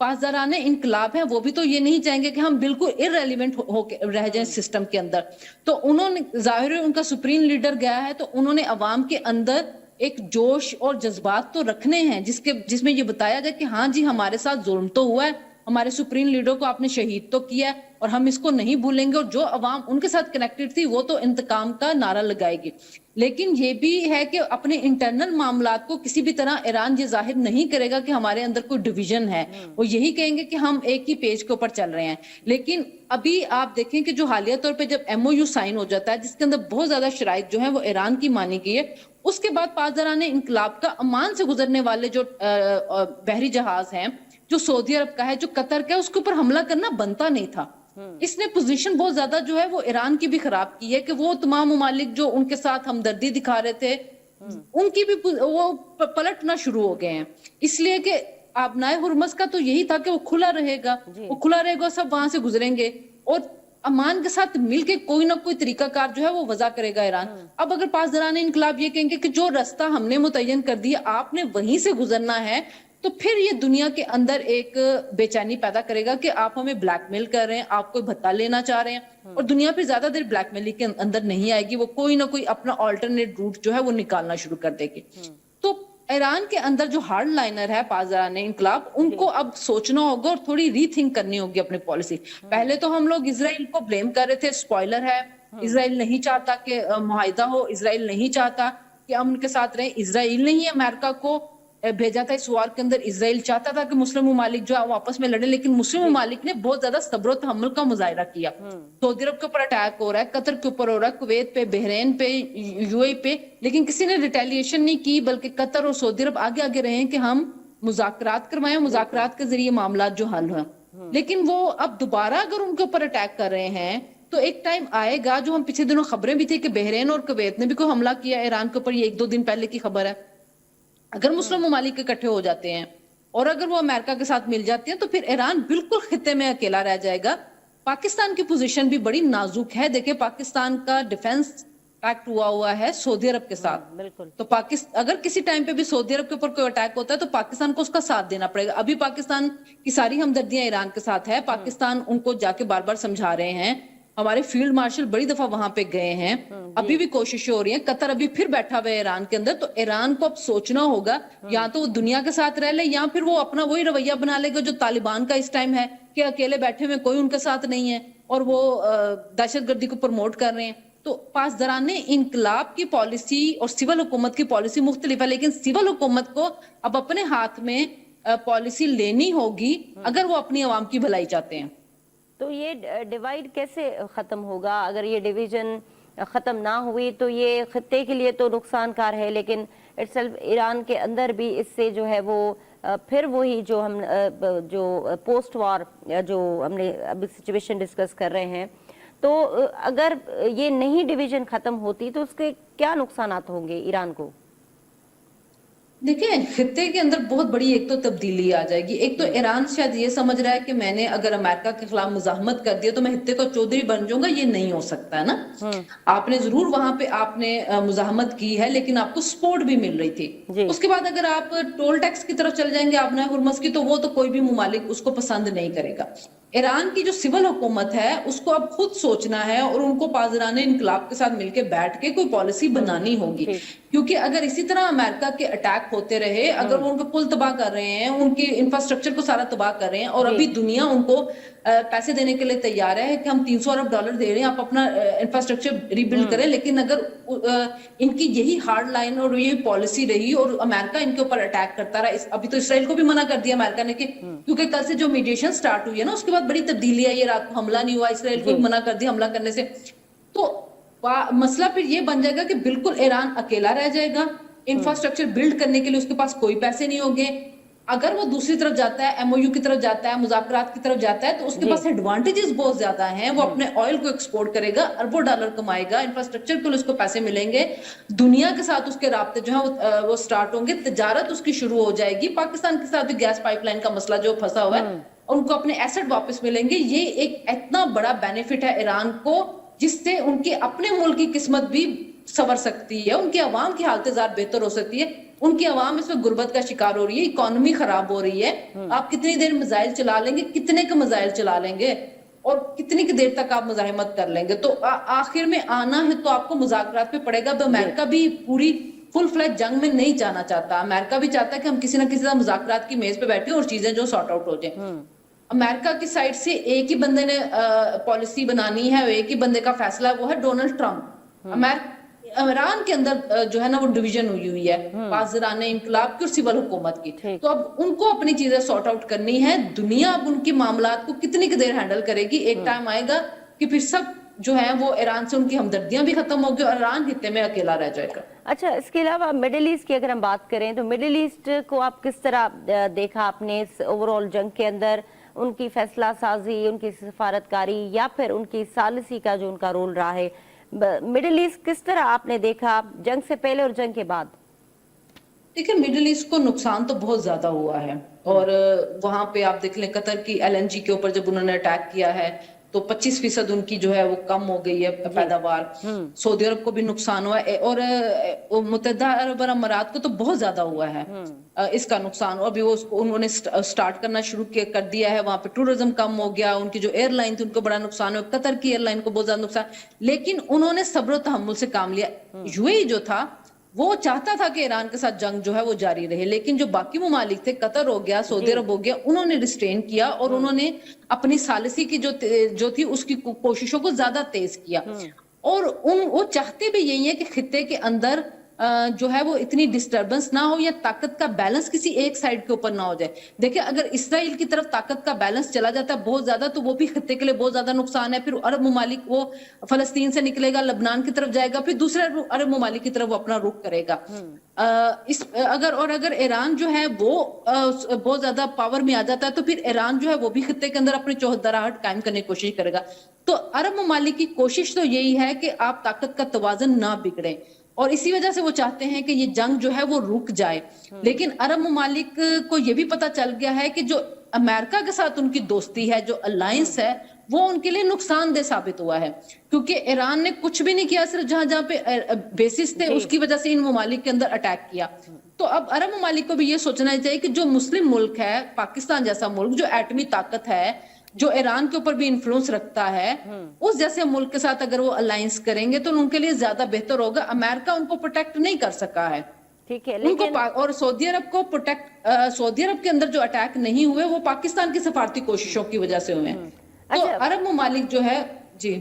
पासदाराने इनकलाब है वो भी तो ये नहीं चाहेंगे कि हम बिल्कुल इररेलेवेंट होके रह जाएं सिस्टम के अंदर। तो उन्होंने जाहिर है उनका सुप्रीम लीडर गया है तो उन्होंने अवाम के अंदर एक जोश और जज्बात तो रखने हैं जिसमें ये बताया जाए कि हाँ जी हमारे साथ जुल्म तो हुआ है, हमारे सुप्रीम लीडर को आपने शहीद तो किया है और हम इसको नहीं भूलेंगे, और जो अवाम उनके साथ कनेक्टेड थी वो तो इंतकाम का नारा लगाएगी। लेकिन ये भी है कि अपने इंटरनल मामलात को किसी भी तरह ईरान ये जाहिर नहीं करेगा कि हमारे अंदर कोई डिवीजन है, वो यही कहेंगे कि हम एक ही पेज के ऊपर चल रहे हैं। लेकिन अभी आप देखें कि जो हालिया तौर पे जब MOU साइन हो जाता है जिसके अंदर बहुत ज्यादा शराइत जो है वो ईरान की मानी गई है, उसके बाद पासदारान इनकलाब का अमान से गुजरने वाले जो बहरी जहाज हैं, जो सऊदी अरब का है, जो कतर का है, उसके ऊपर हमला करना बनता नहीं था। इसने पोजीशन बहुत ज्यादा जो है वो ईरान की भी खराब की है कि वो तमाम ममालिक जो उनके साथ हमदर्दी दिखा रहे थे उनकी भी वो पलटना शुरू हो गए हैं। इसलिए कि आबनाए हुर्मस का तो यही था कि वो खुला रहेगा, सब वहां से गुजरेंगे और अमान के साथ मिलके कोई ना कोई तरीकाकार जो है वो वजह करेगा ईरान। अब अगर पासदारान इनकलाब ये कहेंगे कि जो रास्ता हमने मुतय्यन कर दिया आपने वहीं से गुजरना है, तो फिर ये दुनिया के अंदर एक बेचैनी पैदा करेगा कि आप हमें ब्लैकमेल कर रहे हैं, आप कोई भत्ता लेना चाह रहे हैं, और दुनिया फिर ज्यादा देर ब्लैकमेलिंग के अंदर नहीं आएगी, वो कोई ना कोई अपना ऑल्टरनेट रूट जो है वो निकालना शुरू कर देगी। तो ईरान के अंदर जो हार्ड लाइनर है पासदारान इनकलाब, उनको अब सोचना होगा और थोड़ी रीथिंक करनी होगी अपनी पॉलिसी। पहले तो हम लोग इजराइल को ब्लेम कर रहे थे, स्पॉइलर है, इजराइल नहीं चाहता कि मुआहिदा हो, इजराइल नहीं चाहता कि हम उनके साथ रहे, इजराइल ने ही अमेरिका को भेजा था इस वार के अंदर। इजराइल चाहता था कि मुस्लिम ममालिक जो है आपस में लड़े, लेकिन मुस्लिम ममालिक ने बहुत ज्यादा सब्र और तहम्मुल का मुजाहिरा किया। सऊदी अरब के ऊपर अटैक हो रहा है, कतर के ऊपर हो रहा है, कुवैत पे, बहरीन पे, UAE पे, लेकिन किसी ने रिटेलिएशन नहीं की, बल्कि कतर और सऊदी अरब आगे आगे रहे हैं कि हम मुज़ाकरात करवाएं, मुज़ाकरात के जरिए मामला जो हल हो। लेकिन वो अब दोबारा अगर उनके ऊपर अटैक कर रहे हैं तो एक टाइम आएगा, जो हम पिछले दिनों खबरें भी थी कि बहरीन और कुवैत ने भी कोई हमला किया ईरान के ऊपर, ये 1-2 दिन पहले की खबर है। अगर मुस्लिम ममालिक इकट्ठे हो जाते हैं और अगर वो अमेरिका के साथ मिल जाते हैं तो फिर ईरान बिल्कुल खित्ते में अकेला रह जाएगा। पाकिस्तान की पोजीशन भी बड़ी नाजुक है। देखिए पाकिस्तान का डिफेंस पैक्ट हुआ है सऊदी अरब के साथ, बिल्कुल। तो अगर किसी टाइम पे भी सऊदी अरब के ऊपर कोई अटैक होता है तो पाकिस्तान को उसका साथ देना पड़ेगा। अभी पाकिस्तान की सारी हमदर्दियां ईरान के साथ है, पाकिस्तान उनको जाके बार बार समझा रहे हैं, हमारे फील्ड मार्शल बड़ी दफा वहां पे गए हैं, अभी भी कोशिशें हो रही हैं। कतर अभी फिर बैठा हुआ है ईरान के अंदर, तो ईरान को अब सोचना होगा या तो वो दुनिया के साथ रह ले या फिर वो अपना वही रवैया बना लेगा जो तालिबान का इस टाइम है कि अकेले बैठे हुए, कोई उनके साथ नहीं है और वो दहशतगर्दी को प्रमोट कर रहे हैं। तो पासदारान इनकलाब की पॉलिसी और सिविल हुकूमत की पॉलिसी मुख्तलिफ है, लेकिन सिविल हुकूमत को अब अपने हाथ में पॉलिसी लेनी होगी अगर वो अपनी आवाम की भलाई चाहते हैं। तो ये डिवाइड कैसे खत्म होगा? अगर ये डिवीजन खत्म ना हुई तो ये खत्ते के लिए तो नुकसानकार है, लेकिन इटसेल्फ ईरान के अंदर भी इससे जो है वो फिर वही जो हम जो पोस्ट वॉर जो हमने अभी सिचुएशन डिस्कस कर रहे हैं, तो अगर ये नहीं डिवीजन खत्म होती तो उसके क्या नुकसानात होंगे ईरान को? देखिए खित्ते के अंदर बहुत बड़ी एक तो तब्दीली आ जाएगी। एक तो ईरान शायद ये समझ रहा है कि मैंने अगर अमेरिका के खिलाफ मुजाहमत कर दिया तो मैं खित्ते का चौधरी बन जाऊंगा, ये नहीं हो सकता है ना। आपने जरूर वहां पे आपने मुजाहमत की है लेकिन आपको सपोर्ट भी मिल रही थी। उसके बाद अगर आप टोल टैक्स की तरफ चल जाएंगे आपने हुर्मस की, तो वो तो कोई भी मुमालिक उसको पसंद नहीं करेगा। ईरान की जो सिविल हुकूमत है उसको अब खुद सोचना है और उनको पासदारान इनकलाब के साथ मिलकर बैठ के कोई पॉलिसी बनानी होगी, क्योंकि अगर इसी तरह अमेरिका के अटैक होते रहे, अगर वो उनके पुल तबाह कर रहे हैं, उनकी इंफ्रास्ट्रक्चर को सारा तबाह कर रहे हैं और अभी दुनिया उनको पैसे देने के लिए तैयार है कि हम $300 अरब दे रहे हैं, आप अपना इंफ्रास्ट्रक्चर रिबिल्ड करें, लेकिन अगर इनकी यही हार्ड लाइन और यही पॉलिसी रही और अमेरिका इनके ऊपर अटैक करता रहा, अभी तो इसराइल को भी मना कर दिया अमेरिका ने कि क्योंकि कल से जो मीडिएशन स्टार्ट हुई है ना उसके बाद बड़ी तब्दीली आई है, रात को हमला नहीं हुआ, इसराइल को भी मना कर दिया हमला करने से, तो मसला फिर ये बन जाएगा कि बिल्कुल ईरान अकेला रह जाएगा, इंफ्रास्ट्रक्चर बिल्ड करने के लिए उसके पास कोई पैसे नहीं होंगे। अगर वो दूसरी तरफ जाता है, MOU की तरफ जाता है, मुज़ाकरात की तरफ जाता है, तो उसके पास एडवांटेजेस बहुत ज्यादा हैं। वो अपने ऑयल को एक्सपोर्ट करेगा, अरबों डॉलर कमाएगा, इंफ्रास्ट्रक्चर के लिए उसको पैसे मिलेंगे, दुनिया के साथ उसके राब्ते जो है वो स्टार्ट होंगे, तिजारत उसकी शुरू हो जाएगी। पाकिस्तान के साथ भी गैस पाइपलाइन का मसला जो फंसा हुआ है और उनको अपने एसेट वापस मिलेंगे। ये एक इतना बड़ा बेनिफिट है ईरान को जिससे उनके अपने मुल्क की किस्मत भी संवर सकती है, उनकी आवाम की हालत ज़्यादा बेहतर हो सकती है। उनकी आवाम इसमें गुर्बत का शिकार हो रही है, इकोनॉमी खराब हो रही है। आप कितनी देर मिसाइल चला लेंगे, कितने के मिसाइल चला लेंगे और कितनी की देर तक आप मुजाहिमत कर लेंगे, तो आखिर में आना है तो आपको मुज़ाकरात पे पड़ेगा। अमेरिका भी पूरी फुल फ्लैज जंग में नहीं जाना चाहता। अमेरिका भी चाहता है कि हम किसी ना किसी मुज़ाकरात की मेज पे बैठे और चीजें जो सॉर्ट आउट हो जाए। अमेरिका की साइड से एक ही बंदे ने पॉलिसी बनानी है, एक ही बंदे का फैसला है, वो है डोनाल्ड ट्रंप। ईरान के अंदर जो है ना वो डिवीजन हुई हुई है पासदारान इनकलाब की और सिविल हुकूमत की। तो अब उनको अपनी चीजें सॉर्ट आउट करनी है। दुनिया अब उनकी मामलात को कितनी की देर हैंडल करेगी, एक टाइम आएगा कि फिर सब जो है वो ईरान से उनकी हमदर्दियां भी खत्म होगी और ईरान हित्ते में अकेला रह जाएगा। अच्छा, इसके अलावा मिडिल ईस्ट की अगर हम बात करें तो मिडिल ईस्ट को आप किस तरह देखा आपने इस ओवरऑल जंग के अंदर, उनकी फैसला साजी, उनकी सिफारतकारी या फिर उनकी सालिसी का जो उनका रोल रहा है, मिडिल ईस्ट किस तरह आपने देखा जंग से पहले और जंग के बाद? देखिए, मिडिल ईस्ट को नुकसान तो बहुत ज्यादा हुआ है और वहां पे आप देख लें कतर की LNG के ऊपर जब उन्होंने अटैक किया है तो 25% उनकी जो है वो कम हो गई है पैदावार। सऊदी अरब को भी नुकसान हुआ है और मुत्तहदा अरब अमारात को तो बहुत ज्यादा हुआ है इसका नुकसान। अभी वो उन्होंने स्टार्ट करना शुरू कर दिया है, वहां पे टूरिज्म कम हो गया, उनकी जो एयरलाइन थी उनको बड़ा नुकसान हुआ, कतर की एयरलाइन को बहुत ज्यादा नुकसान, लेकिन उन्होंने सब्र तहम्मुल से काम लिया। यूएई जो था वो चाहता था कि ईरान के साथ जंग जो है वो जारी रहे, लेकिन जो बाकी मुमालिक थे, कतर हो गया, सऊदी अरब हो गया, उन्होंने रिस्ट्रेन किया और उन्होंने अपनी सालिसी की जो थी उसकी कोशिशों को ज्यादा तेज किया। और वो चाहते भी यही है कि खित्ते के अंदर जो है वो इतनी डिस्टरबेंस ना हो या ताकत का बैलेंस किसी एक साइड के ऊपर ना हो जाए। देखिए, अगर इसराइल की तरफ ताकत का बैलेंस चला जाता है बहुत ज्यादा तो वो भी खित्ते के लिए बहुत ज्यादा नुकसान है। फिर अरब मुमालिक वो फलस्तीन से निकलेगा, लबनान की तरफ जाएगा, फिर दूसरे अरब मुमालिक की तरफ वो अपना रुख करेगा। अगर ईरान जो है वो बहुत ज्यादा पावर में आ जाता है तो फिर ईरान जो है वो भी खित्ते के अंदर अपनी चौहदराहट कायम करने की कोशिश करेगा। तो अरब मुमालिक की कोशिश तो यही है कि आप ताकत का तवाज़ुन ना बिगड़े और इसी वजह से वो चाहते हैं कि ये जंग जो है वो रुक जाए। लेकिन अरब मुमालिक को ये भी पता चल गया है कि जो अमेरिका के साथ उनकी दोस्ती है, जो अलायंस है, वो उनके लिए नुकसानदेह साबित हुआ है, क्योंकि ईरान ने कुछ भी नहीं किया, सिर्फ जहां जहां पे बेसिस थे उसकी वजह से इन मुमालिक के अंदर अटैक किया। तो अब अरब मुमालिक को भी ये सोचना चाहिए कि जो मुस्लिम मुल्क है, पाकिस्तान जैसा मुल्क जो एटमी ताकत है, जो ईरान के ऊपर भी इन्फ्लुएंस रखता है, उस जैसे मुल्क के साथ अगर वो अलायंस करेंगे तो उनके लिए ज्यादा बेहतर होगा। अमेरिका उनको प्रोटेक्ट नहीं कर सका है, ठीक है, उनको लेकिन और सऊदी अरब को सऊदी अरब के अंदर जो अटैक नहीं हुए वो पाकिस्तान की सफारती कोशिशों की वजह से हुए हैं। तो अरब मुमालिक जो है जी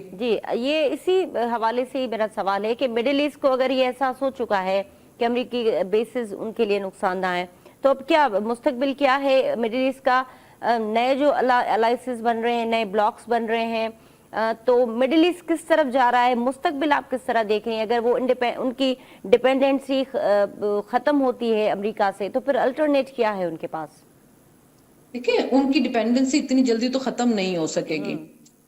ये इसी हवाले से ही मेरा सवाल है कि मिडिल ईस्ट को अगर ये एहसास हो चुका है कि अमेरिकी बेसिस उनके लिए नुकसानदा है, तो अब क्या मुस्तकबिल क्या है मिडिल ईस्ट का? नए जो अलायंसेस बन रहे हैं, नए ब्लॉक्स बन रहे हैं, तो मिडिल ईस्ट किस तरफ जा रहा है? मुस्तकबिल आप किस तरह देख रहे हैं? अगर वो उनकी डिपेंडेंसी खत्म होती है अमेरिका से तो फिर अल्टरनेट क्या है उनके पास? देखिए, उनकी डिपेंडेंसी इतनी जल्दी तो खत्म नहीं हो सकेगी,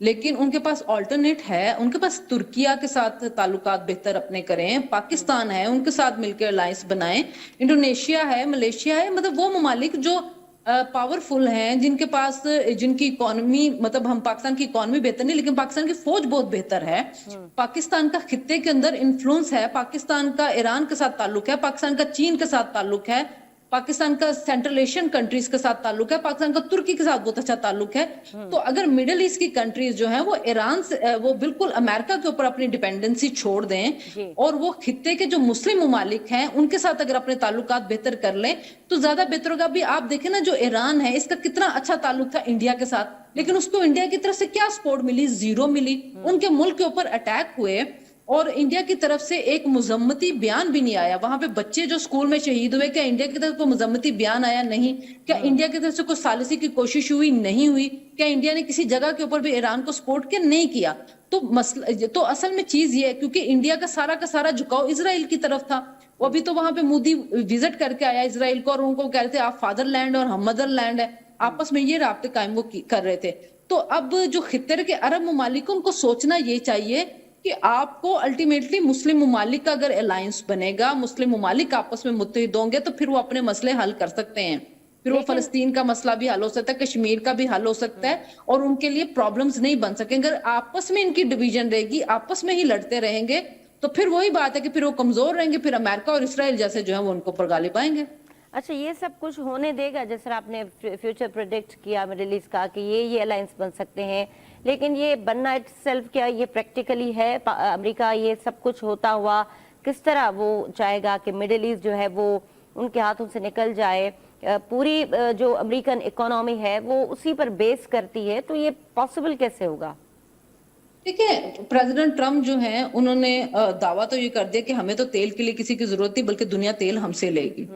लेकिन उनके पास ऑल्टरनेट है। उनके पास तुर्किया के साथ ताल्लुकात बेहतर अपने करें, पाकिस्तान है उनके साथ मिलकर अलायंस बनाएं, इंडोनेशिया है, मलेशिया है, मतलब वो ममालिक जो पावरफुल हैं, जिनके पास जिनकी इकोनॉमी, मतलब हम पाकिस्तान की इकोनॉमी बेहतर नहीं लेकिन पाकिस्तान की फौज बहुत बेहतर है, पाकिस्तान का खित्ते के अंदर इन्फ्लुएंस है, पाकिस्तान का ईरान के साथ ताल्लुक है, पाकिस्तान का चीन के साथ ताल्लुक है, पाकिस्तान का सेंट्रल एशियन कंट्रीज के साथ ताल्लुक है, पाकिस्तान का तुर्की के साथ बहुत अच्छा ताल्लुक है। तो अगर मिडिल ईस्ट की कंट्रीज जो हैं वो ईरान से वो बिल्कुल अमेरिका के ऊपर अपनी डिपेंडेंसी छोड़ दें और वो खित्ते के जो मुस्लिम मुमालिक हैं उनके साथ अगर अपने ताल्लुकात बेहतर कर लें तो ज्यादा बेहतर होगा। अभी आप देखें ना, जो ईरान है इसका कितना अच्छा ताल्लुक था इंडिया के साथ, लेकिन उसको इंडिया की तरफ से क्या सपोर्ट मिली? जीरो मिली। उनके मुल्क के ऊपर अटैक हुए और इंडिया की तरफ से एक मुजम्मती बयान भी नहीं आया। वहां पे बच्चे जो स्कूल में शहीद हुए, क्या इंडिया की तरफ से मुजम्मती बयान आया? नहीं। क्या इंडिया की तरफ से कोई सालिसी की कोशिश हुई? नहीं हुई। क्या इंडिया ने किसी जगह के ऊपर भी ईरान को सपोर्ट किया? नहीं किया। तो असल में चीज ये है, क्योंकि इंडिया का सारा झुकाव इजराइल की तरफ था। वो अभी तो वहां पे मोदी विजिट करके आया इजराइल को और उनको कह रहे थे आप फादरलैंड और हम मदरलैंड है, आपस में ये राब्ते कायम वो कर रहे थे। तो अब जो खित्ते के अरब मुमालिक उनको सोचना ये चाहिए कि आपको अल्टीमेटली मुस्लिम मुमालिक का अगर अलायंस बनेगा, मुस्लिम मुमालिक आपस में मुत्तहिद होंगे तो फिर वो अपने मसले हल कर सकते हैं। फिर वो फलस्तीन का मसला भी हल हो सकता है, कश्मीर का भी हल हो सकता है और उनके लिए प्रॉब्लम्स नहीं बन सकेंगे। अगर आपस में इनकी डिवीजन रहेगी, आपस में ही लड़ते रहेंगे तो फिर वही बात है कि फिर वो कमजोर रहेंगे, फिर अमेरिका और इसराइल जैसे जो है वो उनको पर गालिब आएंगे। अच्छा, ये सब कुछ होने देगा जैसे आपने फ्यूचर प्रेडिक्ट किया मिडिल ईस्ट का कि ये अलायंस बन सकते हैं, लेकिन ये बनना इटसेल्फ क्या ये प्रैक्टिकली है? अमेरिका ये सब कुछ होता हुआ किस तरह वो चाहेगा कि मिडिल ईस्ट जो है वो उनके हाथों से निकल जाए। पूरी जो अमेरिकन इकोनॉमी है वो उसी पर बेस करती है, तो ये पॉसिबल कैसे होगा? देखिए, प्रेसिडेंट ट्रम्प जो हैं उन्होंने दावा तो ये कर दिया कि हमें तो तेल के लिए किसी की जरूरत नहीं, बल्कि दुनिया तेल हमसे लेगी।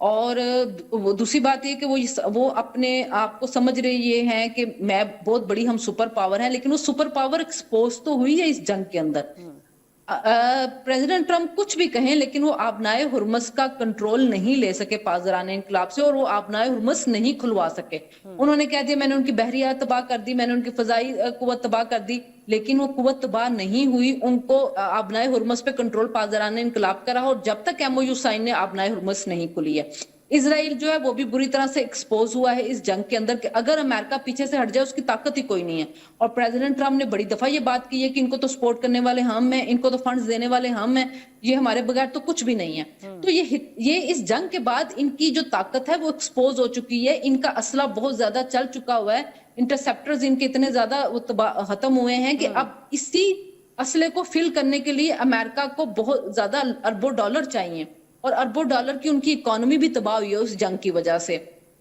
और वो दूसरी बात ये कि वो अपने आप को समझ रही ये है कि मैं बहुत बड़ी, हम सुपर पावर हैं, लेकिन वो सुपर पावर एक्सपोज तो हुई है इस जंग के अंदर। प्रेसिडेंट ट्रम्प कुछ भी कहें, लेकिन वो आबनाए हुर्मस का कंट्रोल नहीं ले सके पासदारान इनकलाब से, और वो आबनाए हुर्मस नहीं खुलवा सके। उन्होंने कह दिया मैंने उनकी बहरियात तबाह कर दी, मैंने उनकी फजाई कुव्वत तबाह कर दी, लेकिन वो कुव्वत तबाह नहीं हुई। उनको आबनाए हुर्मस पे कंट्रोल पासदारान इनकलाब का रहा, और जब तक एमओयू साइन ने आबनाए हुर्मस नहीं खुली है। इसराइल जो है वो भी बुरी तरह से एक्सपोज हुआ है इस जंग के अंदर कि अगर अमेरिका पीछे से हट जाए उसकी ताकत ही कोई नहीं है। और प्रेसिडेंट ट्रम्प ने बड़ी दफा ये बात की है कि इनको तो सपोर्ट करने वाले हम हैं, इनको तो फंड्स देने वाले हम हैं, ये हमारे बगैर तो कुछ भी नहीं है। तो ये इस जंग के बाद इनकी जो ताकत है वो एक्सपोज हो चुकी है, इनका असला बहुत ज्यादा चल चुका हुआ है, इंटरसेप्टर्स इनके इतने ज्यादा खत्म हुए हैं कि अब इसी असले को फिल करने के लिए अमेरिका को बहुत ज्यादा अरबों डॉलर चाहिए, और अरबों डॉलर की उनकी इकोनॉमी भी तबाह हुई है उस जंग की वजह से।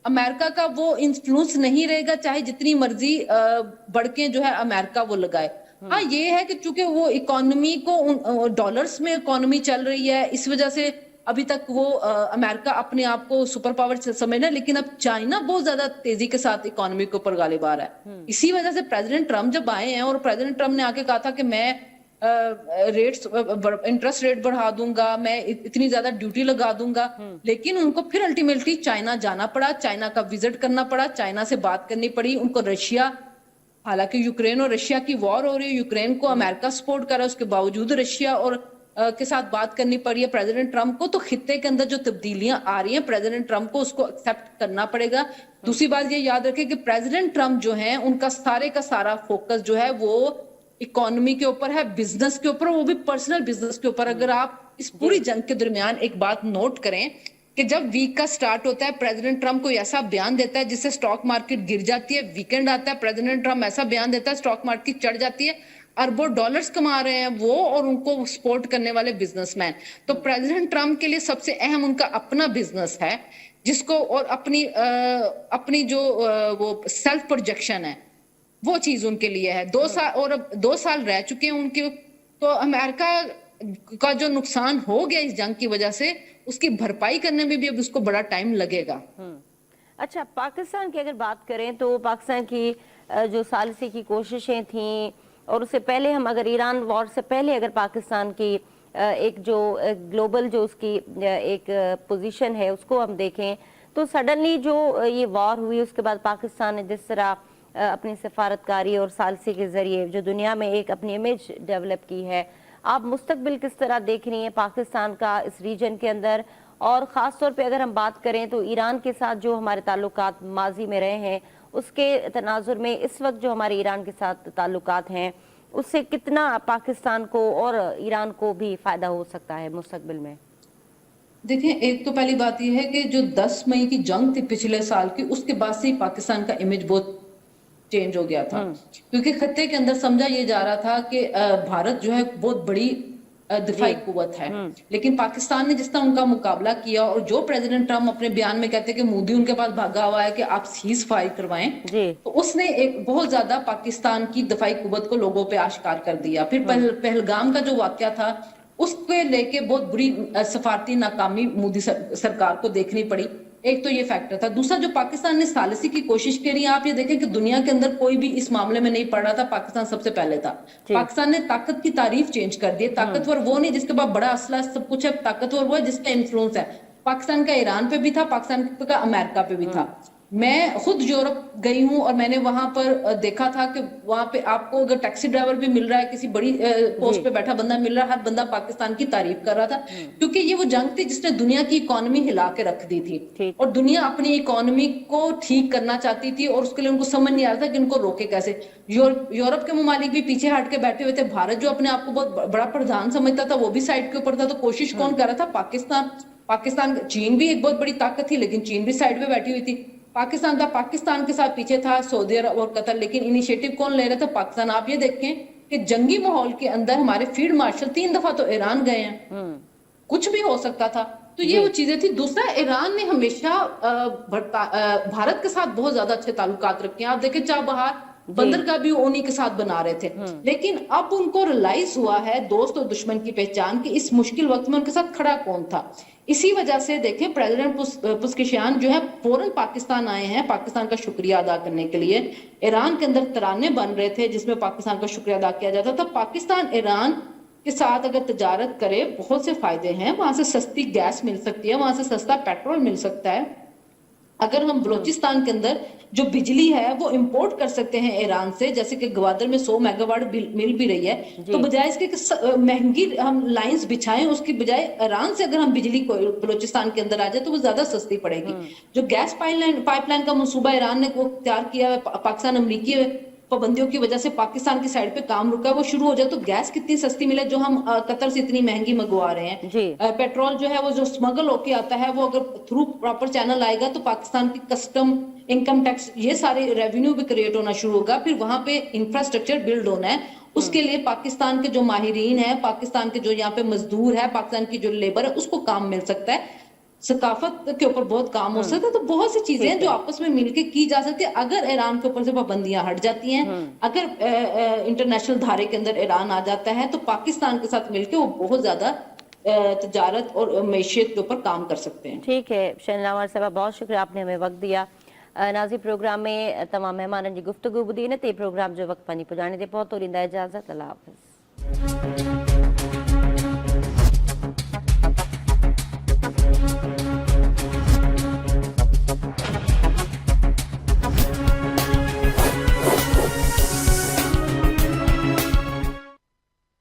अमेरिका का वो इन्फ्लुएंस नहीं रहेगा चाहे जितनी मर्जी बढ़के जो है अमेरिका वो लगाए। हाँ, ये है कि चूंकि वो इकोनॉमी को डॉलर्स में इकोनॉमी चल रही है, इस वजह से अभी तक वो अमेरिका अपने आप को सुपर पावर समझना, लेकिन अब चाइना बहुत ज्यादा तेजी के साथ इकोनॉमी के ऊपर गालिब आ रहा है। इसी वजह से प्रेसिडेंट ट्रम्प जब आए हैं, और प्रेसिडेंट ट्रम्प ने आके कहा था कि मैं रेट्स इंटरेस्ट रेट बढ़ा दूंगा, मैं इतनी ज्यादा ड्यूटी लगा दूंगा, लेकिन उनको फिर अल्टीमेटली चाइना जाना पड़ा, चाइना का विजिट करना पड़ा, चाइना से बात करनी पड़ी उनको। रशिया, हालांकि यूक्रेन और रशिया की वॉर हो रही है, यूक्रेन को अमेरिका सपोर्ट कर रहा है, उसके बावजूद रशिया और के साथ बात करनी पड़ी है प्रेसिडेंट ट्रम्प को। तो खित्ते के अंदर जो तब्दीलियां आ रही हैं, प्रेसिडेंट ट्रम्प को उसको एक्सेप्ट करना पड़ेगा। दूसरी बात ये याद रखें कि प्रेसिडेंट ट्रम्प जो है उनका सारे का सारा फोकस जो है वो इकोनॉमी के ऊपर है, बिजनेस के ऊपर, वो भी पर्सनल बिजनेस के ऊपर। अगर आप इस पूरी जंग के दरमियान एक बात नोट करें कि जब वीक का स्टार्ट होता है, प्रेसिडेंट ट्रम्प कोई ऐसा बयान देता है जिससे स्टॉक मार्केट गिर जाती है, वीकेंड आता है, प्रेसिडेंट ट्रम्प ऐसा बयान देता है, स्टॉक मार्केट चढ़ जाती है, अरबों डॉलर्स कमा रहे हैं वो और उनको सपोर्ट करने वाले बिजनेसमैन। तो प्रेसिडेंट ट्रम्प के लिए सबसे अहम उनका अपना बिजनेस है, जिसको और अपनी जो वो सेल्फ प्रोजेक्शन है, वो चीज उनके लिए है। 2 साल, और अब 2 साल रह चुके हैं उनके, तो अमेरिका का जो नुकसान हो गया इस जंग की वजह से, उसकी भरपाई करने में भी अब उसको बड़ा टाइम लगेगा। अच्छा, पाकिस्तान की अगर बात करें तो पाकिस्तान की जो सालिसी की कोशिशें थी, और उससे पहले हम अगर ईरान वॉर से पहले अगर पाकिस्तान की एक जो ग्लोबल जो उसकी एक पोजीशन है उसको हम देखें, तो सडनली जो ये वॉर हुई उसके बाद पाकिस्तान ने जिस तरह अपनी सफारतकारी और सालसी के जरिए जो दुनिया में एक अपनी इमेज डेवलप की है, आप मुस्तकबिल किस तरह देख रही हैं पाकिस्तान का इस रीजन के अंदर? और ख़ास तौर पे अगर हम बात करें तो ईरान के साथ जो हमारे ताल्लुकात माजी में रहे हैं, उसके तनाजुर में इस वक्त जो हमारे ईरान के साथ ताल्लुकात हैं, उससे कितना पाकिस्तान को और ईरान को भी फ़ायदा हो सकता है मुस्तकबिल में? देखिए, एक तो पहली बात यह है कि जो 10 मई की जंग थी पिछले साल की, उसके बाद से ही पाकिस्तान का इमेज बहुत चेंज हो गया था, क्योंकि खत्ते के अंदर समझा ये जा रहा था कि भारत जो है बहुत बड़ी दिफाई कुव्वत है, लेकिन पाकिस्तान ने जिस तरह उनका मुकाबला किया, और जो प्रेसिडेंट ट्रम्प अपने बयान में कहते हैं कि मोदी उनके पास भागा हुआ है कि आप सीज फायर करवाएं, तो उसने एक बहुत ज्यादा पाकिस्तान की दिफाई कुव्वत को लोगों पे आश्कार कर दिया। फिर पहलगाम का जो वाकया था उसके लेके बहुत बुरी सफारती नाकामी मोदी सरकार को देखनी पड़ी। एक तो ये फैक्टर था। दूसरा, जो पाकिस्तान ने सालिसी की कोशिश करी, आप ये देखें कि दुनिया के अंदर कोई भी इस मामले में नहीं पड़ रहा था, पाकिस्तान सबसे पहले था। पाकिस्तान ने ताकत की तारीफ चेंज कर दी। ताकतवर वो नहीं जिसके पास बड़ा असला सब कुछ है, ताकतवर वो है जिसका इन्फ्लुएंस है। पाकिस्तान का ईरान पे भी था, पाकिस्तान का अमेरिका पे भी था। मैं खुद यूरोप गई हूं और मैंने वहां पर देखा था कि वहां पे आपको अगर टैक्सी ड्राइवर भी मिल रहा है, किसी बड़ी पोस्ट पे बैठा बंदा मिल रहा है, हर बंदा पाकिस्तान की तारीफ कर रहा था, क्योंकि ये वो जंग थी जिसने दुनिया की इकोनॉमी हिला के रख दी थी, और दुनिया अपनी इकोनॉमी को ठीक करना चाहती थी, और उसके लिए उनको समझ नहीं आ रहा था कि इनको रोके कैसे। यूरोप के ममालिक भी पीछे हट के बैठे हुए थे। भारत जो अपने आप को बहुत बड़ा प्रधान समझता था, वो भी साइड के ऊपर था। तो कोशिश कौन कर रहा था? पाकिस्तान। चीन भी एक बहुत बड़ी ताकत थी, लेकिन चीन भी साइड पे बैठी हुई थी। पाकिस्तान के साथ पीछे था सऊदी अरब और कतर, लेकिन इनिशिएटिव कौन ले रहा था? पाकिस्तान। आप ये देखें कि जंगी माहौल के अंदर हमारे फील्ड मार्शल 3 दफा तो ईरान गए हैं, कुछ भी हो सकता था। तो ये वो चीजें थी। दूसरा, ईरान ने हमेशा भारत के साथ बहुत ज्यादा अच्छे ताल्लुकात रखे हैं। आप देखें, चाबहार बंदरगाह भी उन्हीं के साथ बना रहे थे, लेकिन अब उनको रियलाइज हुआ है दोस्त और दुश्मन की पहचान कि इस मुश्किल वक्त में उनके साथ खड़ा कौन था। इसी वजह से देखें, प्रेसिडेंट पुस्किशियान जो है फौरन पाकिस्तान आए हैं पाकिस्तान का शुक्रिया अदा करने के लिए। ईरान के अंदर तराने बन रहे थे जिसमें पाकिस्तान का शुक्रिया अदा किया जाता था। पाकिस्तान ईरान के साथ अगर तजारत करे, बहुत से फायदे हैं। वहां से सस्ती गैस मिल सकती है, वहां से सस्ता पेट्रोल मिल सकता है। अगर हम बलोचिस्तान के अंदर जो बिजली है वो इंपोर्ट कर सकते हैं ईरान से, जैसे कि ग्वादर में 100 मेगावाट मिल भी रही है, तो बजाय इसके कि महंगी हम लाइंस बिछाएं, उसकी बजाय ईरान से अगर हम बिजली को बलोचिस्तान के अंदर आ जाए तो वो ज्यादा सस्ती पड़ेगी। जो गैस पाइपलाइन का मंसूबा ईरान ने वो तैयार किया है, पाकिस्तान अमरीकी पाबंदियों की वजह से पाकिस्तान की साइड पे काम रुका है, वो शुरू हो जाए तो गैस कितनी सस्ती मिले जो हम कतर से इतनी महंगी मंगवा रहे हैं। पेट्रोल जो है वो जो स्मगल होके आता है वो अगर थ्रू प्रॉपर चैनल आएगा तो पाकिस्तान की कस्टम, इनकम टैक्स, ये सारे रेवेन्यू भी क्रिएट होना शुरू होगा। फिर वहां पे इंफ्रास्ट्रक्चर बिल्ड होना है, उसके लिए पाकिस्तान के जो माहिरीन है, पाकिस्तान के जो यहाँ पे मजदूर है, पाकिस्तान की जो लेबर है, उसको काम मिल सकता है। सकाफत के ऊपर बहुत काम हो सकता है। तो बहुत सी चीजें हैं जो आपस में मिलके की जा सकती है अगर ईरान के ऊपर से पाबंदियां हट जाती हैं। अगर इंटरनेशनल धारे के अंदर ईरान आ जाता है तो पाकिस्तान के साथ मिलके वो बहुत ज्यादा तजारत और मैशियत के ऊपर काम कर सकते हैं। ठीक है शहनावर साहब, बहुत शुक्रिया, आपने हमें वक्त दिया। नाज़ी प्रोग्राम में तमाम मेहमानन जी गुफ्तगू ॿुधी न ते प्रोग्राम जो वक्त पानी पुॼाणे ते पहुतो, ॾींदा इजाज़त, अल्लाह हाफ़िज़।